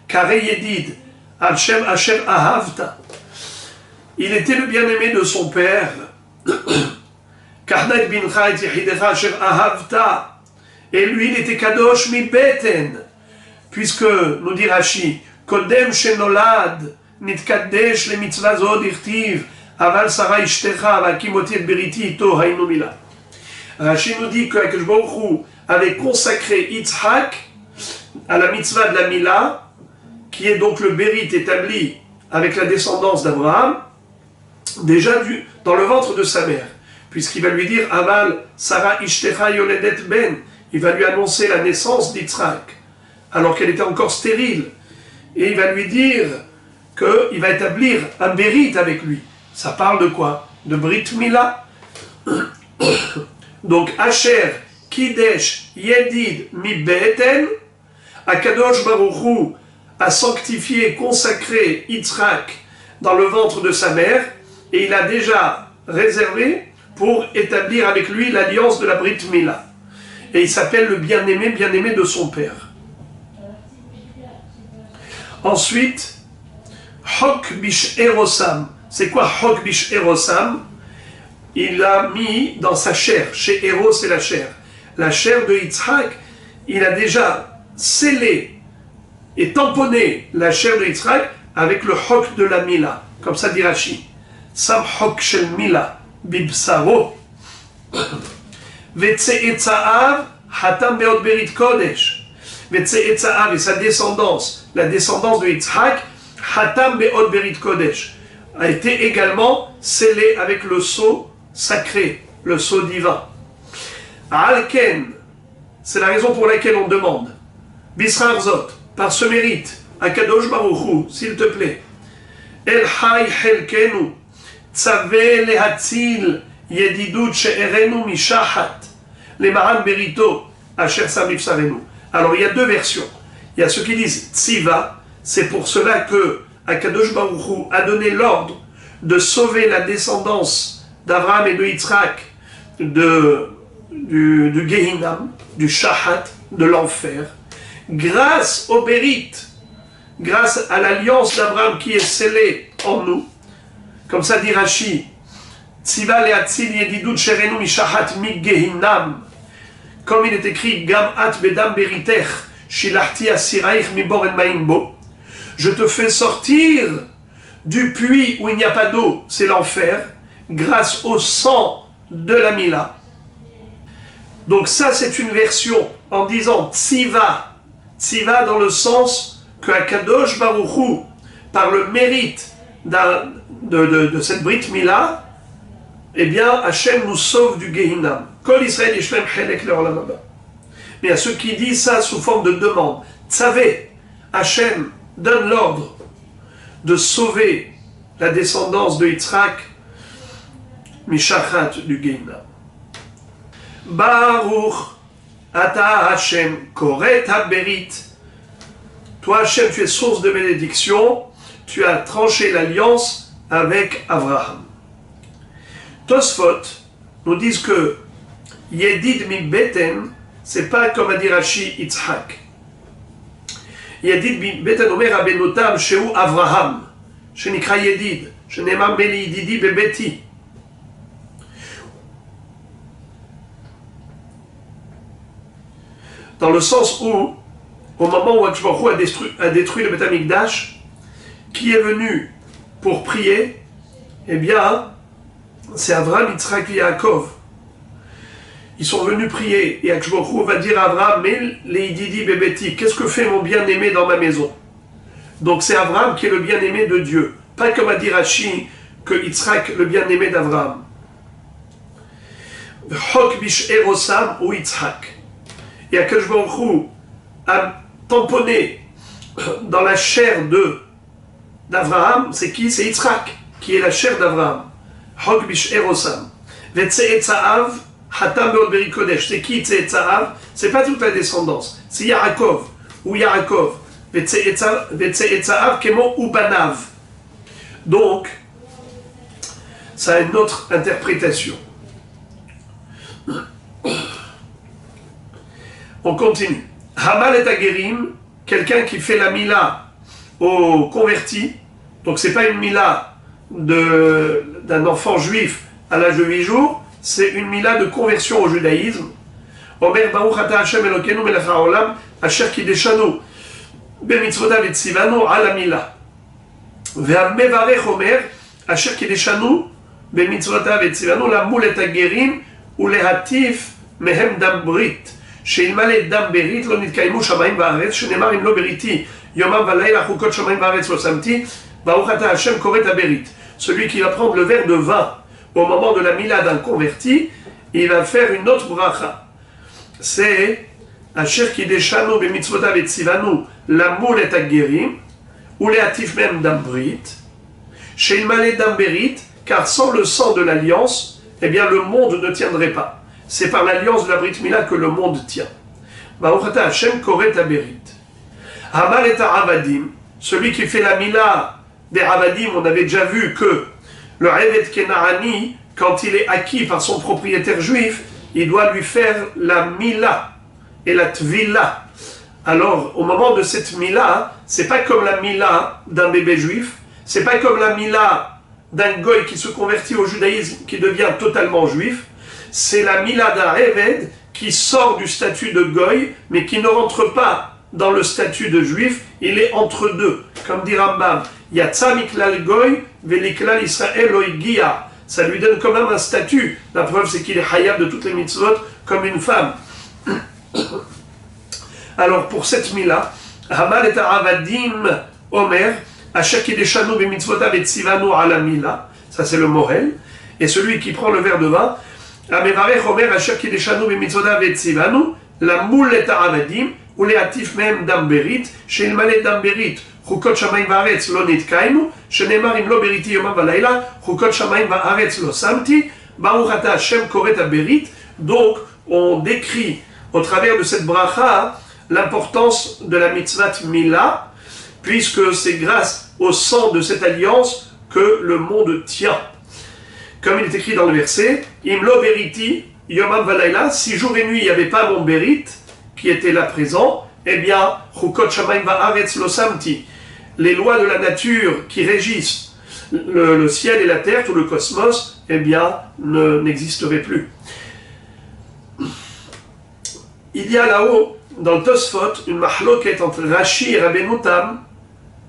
Kare Yedid. Hashem Asher Ahavta. Il était le bien-aimé de son père. Karnat bincha et Yehidecha Asher Ahavta. Et lui, il était Kadosh mi Beten. Puisque, nous dit Rashi, Kodem Shenolad, Nitkadesh le mitzvah zod irtiv, Aval Sarah Ishtecha, Vakimoti et Beriti Ito Hainu Mila. Rashi nous dit que Akadosh Baruch Hu avait consacré Yitzhak à la mitzvah de la Mila, qui est donc le Bérit établi avec la descendance d'Abraham, déjà dans le ventre de sa mère, puisqu'il va lui dire Aval Sarah Ishtecha Yoledet Ben, il va lui annoncer la naissance d'Yitzhak, alors qu'elle était encore stérile, et il va lui dire qu'il va établir un Bérit avec lui. Ça parle de quoi? De Brit Mila. Donc Asher Kidesh Yedid Mi Beten, Akadosh Baruch Hu a sanctifié, consacré Yitzhak dans le ventre de sa mère, et il a déjà réservé pour établir avec lui l'alliance de la Brit Mila. Et il s'appelle le bien-aimé de son père. Ensuite, Chok Bish Erosam. C'est quoi Chok Bish Erosam? Il a mis dans sa chair, chez Eros c'est la chair de Yitzhak, il a déjà scellé et tamponner la chair de Yitzhak avec le chok de la Mila. Comme ça dit Rashi. Sam chok shel Mila bibsaro. Vetze'etza'av hatam be'od berit kodesh. Vetze'etza'av et sa descendance, la descendance de Yitzhak, hatam be'od berit kodesh, a été également scellée avec le sceau sacré, le sceau divin. Alken, c'est la raison pour laquelle on demande. Bisrar Zot, par ce mérite, Akadosh Baruch Hu, s'il te plaît, El Hay Helkenu, Tzave Lehatzil, Yedidut She'erenu Mishahat, Les Maran Berito, Asher Samif Sarenu. Alors il y a deux versions. Il y a ceux qui disent Tziva, c'est pour cela que Akadosh Baruch Hu a donné l'ordre de sauver la descendance d'Abraham et de Yitzhak du Gehinam, du Shahat, de l'enfer, grâce au Bérit, grâce à l'alliance d'Abraham qui est scellée en nous. Comme ça dit Rashi, Tziva le'atzil yedidut sherenu mishahat mi Gehinam, comme il est écrit Gam at bedam beritech shilachti asiraich mi boren ma'im bo. Je te fais sortir du puits où il n'y a pas d'eau, c'est l'enfer, grâce au sang de la Mila. Donc ça c'est une version en disant Tziva, Tziva dans le sens que Akadosh Baruch Hu, par le mérite de cette Brit Mila, eh bien, Hachem nous sauve du Gehinam. Kol Israël Yishlem Chelek Le'olam Haba. Mais à ceux qui disent ça sous forme de demande, savez, Hachem donne l'ordre de sauver la descendance de Yitzhak, Mishachat du Gehinam. Baruch Ata Hachem Koret HaBerit. Toi, Hachem, tu es source de bénédiction, tu as tranché l'alliance avec Abraham. Tosfot nous disent que Yedid mi beten, c'est pas comme a dit Rashi Yitzhak. Yedid mi beten omer abenotam sheu Avraham, shenikra Yedid, shenema meli yididi bebeti. Dans le sens où, au moment où Akadosh Baruch Hu a détruit le Beth Amikdash, qui est venu pour prier, eh bien, c'est Avraham, Yitzhak et Yaakov. Ils sont venus prier, et Akadosh Baruch Hu va dire à Avraham, mais les Yididi Bebeti, qu'est-ce que fait mon bien-aimé dans ma maison? Donc c'est Avraham qui est le bien-aimé de Dieu, pas comme a dit Rashi, que Yitzhak, le bien-aimé d'Avraham. Chok bish erosam ou Yitzhak. Et Akadosh Baruch Hu a tamponné dans la chair d'Avraham, c'est qui? C'est Yitzhak, qui est la chair d'Avraham. Chok bish erosam. Vetse'etzaav hatam be'od beri kodesh. C'est qui Tse'etzaav? C'est pas toute la descendance, c'est Yaakov, ou Yaakov. Vetse'etzaav kemo ubanav. Donc, ça a une autre interprétation. On continue. Hamal et Agerim, quelqu'un qui fait la mila aux convertis, donc c'est pas une mila d'un enfant juif à l'âge de 8 jours, c'est une mila de conversion au judaïsme. Omer Baruch Ata Hashem Elokeinu Melech HaOlam Asher Kideshanu Bemitzvotav et Tzivanu Ala Mila. Ve'amevarech Omer Asher Kideshanu Bemitzvotav et Tzivanu Lamul et Agerim Ulehatif Mehem Dam Brit. שאלמלא דם ברית לא נתקיימו שמיים וארץ, שנאמר אם לא בריתי יומם ולילה חוקות שמיים וארץ לא שמתי, ברוך אתה השם כורת הברית. Celui qui va prendre le verre de vin au moment de la mila d'un converti, il va faire une autre bracha. C'est Asher kideshanu b'mitzvotav et tzivanu lamul et hagerim, ou lehatif même dam brit, sheilmale dam berit, car sans le sang de l'alliance, eh bien le monde ne tiendrait pas. C'est par l'alliance de la Brit Mila que le monde tient. Baruch ata Hashem koret haberit. Hamal et Avadim, celui qui fait la Mila des Avadim, on avait déjà vu que le Eved Kenaani, quand il est acquis par son propriétaire juif, il doit lui faire la Mila et la Tvila. Alors, au moment de cette Mila, c'est pas comme la Mila d'un bébé juif, c'est pas comme la Mila d'un goy qui se convertit au judaïsme, qui devient totalement juif. C'est la Mila d'un Eved qui sort du statut de Goy, mais qui ne rentre pas dans le statut de Juif, il est entre deux. Comme dit Rambam, Yatsa miklal Goy, veliklal Israël oigia. Ça lui donne quand même un statut. La preuve, c'est qu'il est hayab de toutes les mitzvot comme une femme. Alors, pour cette Mila, Hamal et Avadim Omer, Asher kideshanu b'mitzvotav et tzivanu ala Mila, ça c'est le Morel, et celui qui prend le verre de vin, Amevarech Omer Asher Kideshanu b'mitzvotav et tzivanu lamul et ha'avadim ulehatif mehem dam berit sheilmale dam berit chukot shamayim va'aretz lo nitkaimu shenemar im lo beriti yomam v'layla chukot shamayim va'aretz lo samti baruch ata Hashem koret haberit. Donc on décrit au travers de cette bracha l'importance de la mitzvat Mila, puisque c'est grâce au sang de cette alliance que le monde tient. Comme il est écrit dans le verset, Imlo beriti yomam valayla, si jour et nuit il n'y avait pas mon berit qui était là présent, eh bien, chukot shamayim va'aretz lo samti, les lois de la nature qui régissent le ciel et la terre, tout le cosmos, eh bien, n'existeraient plus. Il y a là-haut, dans le Tosfot, une mahloket entre Rashi et Rabbeinu Tam,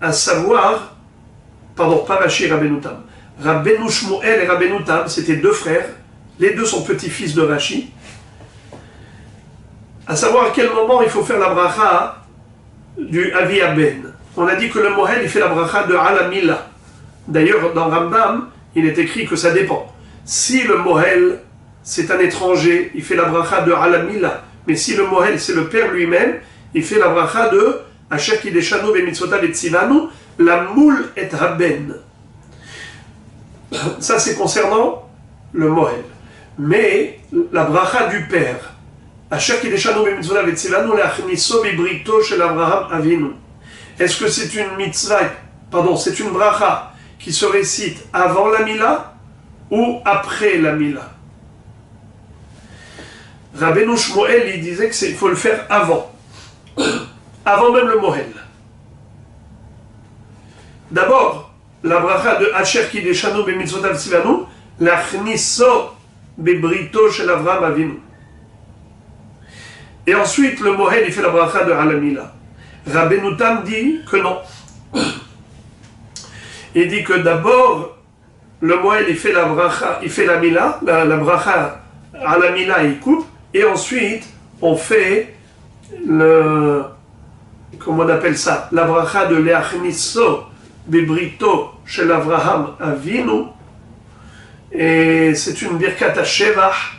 à savoir, pardon, pas Rashi et Rabbeinu Tam, Rabbeinu Shmuel et Rabbeinu Tam, c'était deux frères, les deux sont petits-fils de Rashi, à savoir à quel moment il faut faire la bracha du Avi Aben. On a dit que le Mohel, il fait la bracha de Alamila, D'ailleurs, dans Rambam, il est écrit que ça dépend. Si le Mohel, c'est un étranger, il fait la bracha de Alamila. Mais si le Mohel, c'est le père lui-même, il fait la bracha de Asher Kideshanu Bemitzvotav et Tzivanu, la moule et haben. Ça, c'est concernant le Mohel. Mais la bracha du père, Asher Kideshanu Bemitzvotav et Tzivanu, le'achniso bibrito shel Avraham Avinu. Est-ce que c'est une mitzvah, c'est une bracha qui se récite avant la Mila ou après la Mila? Rabbeinu Shmuel, il disait qu'il faut le faire avant. Avant même le Mohel. D'abord, la bracha de Asher Kideshanu Bemitzvotav Tzivanu, l'achniso bebrito shel Avraham Avinu. Et ensuite, le Mohel, il fait la bracha de Alamila. Rabbeinu Tam dit que non. Il dit que d'abord, le Mohel, il fait la bracha, il fait la Mila, la bracha Alamila, il coupe, et ensuite, on fait comment on appelle ça, la bracha de Leachniso Bebrito shel Avraham Avinu, et c'est une birkat hashevach,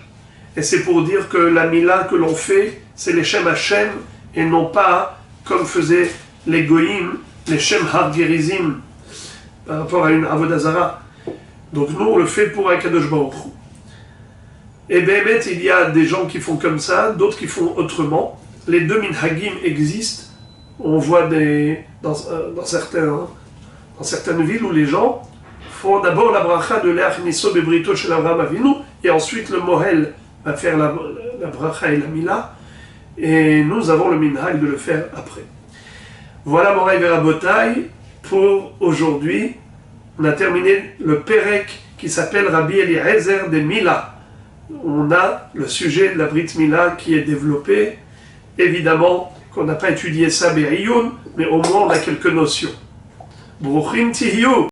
et c'est pour dire que la Mila que l'on fait, c'est les Shem Hashem, et non pas comme faisaient les Goïm, les Shem Hargerizim, par rapport à une Avodah Zarah. Donc nous, on le fait pour Akadosh Baruch Hu. Et Béhémet, il y a des gens qui font comme ça, d'autres qui font autrement. Les deux minhagim existent. On voit dans certaines villes où les gens font d'abord la bracha de Leachniso Bebrito shel Avraham Avinu, et ensuite le Mohel va faire la bracha et la Mila, et nous avons le minhag de le faire après. Voilà Moraï Verabotai pour aujourd'hui. On a terminé le Perek qui s'appelle Rabbi Eliezer de Mila. On a le sujet de la Brit Mila qui est développé. Évidemment qu'on n'a pas étudié ça Be'iyun, mais au moins on a quelques notions. Bruchim Tihiyu.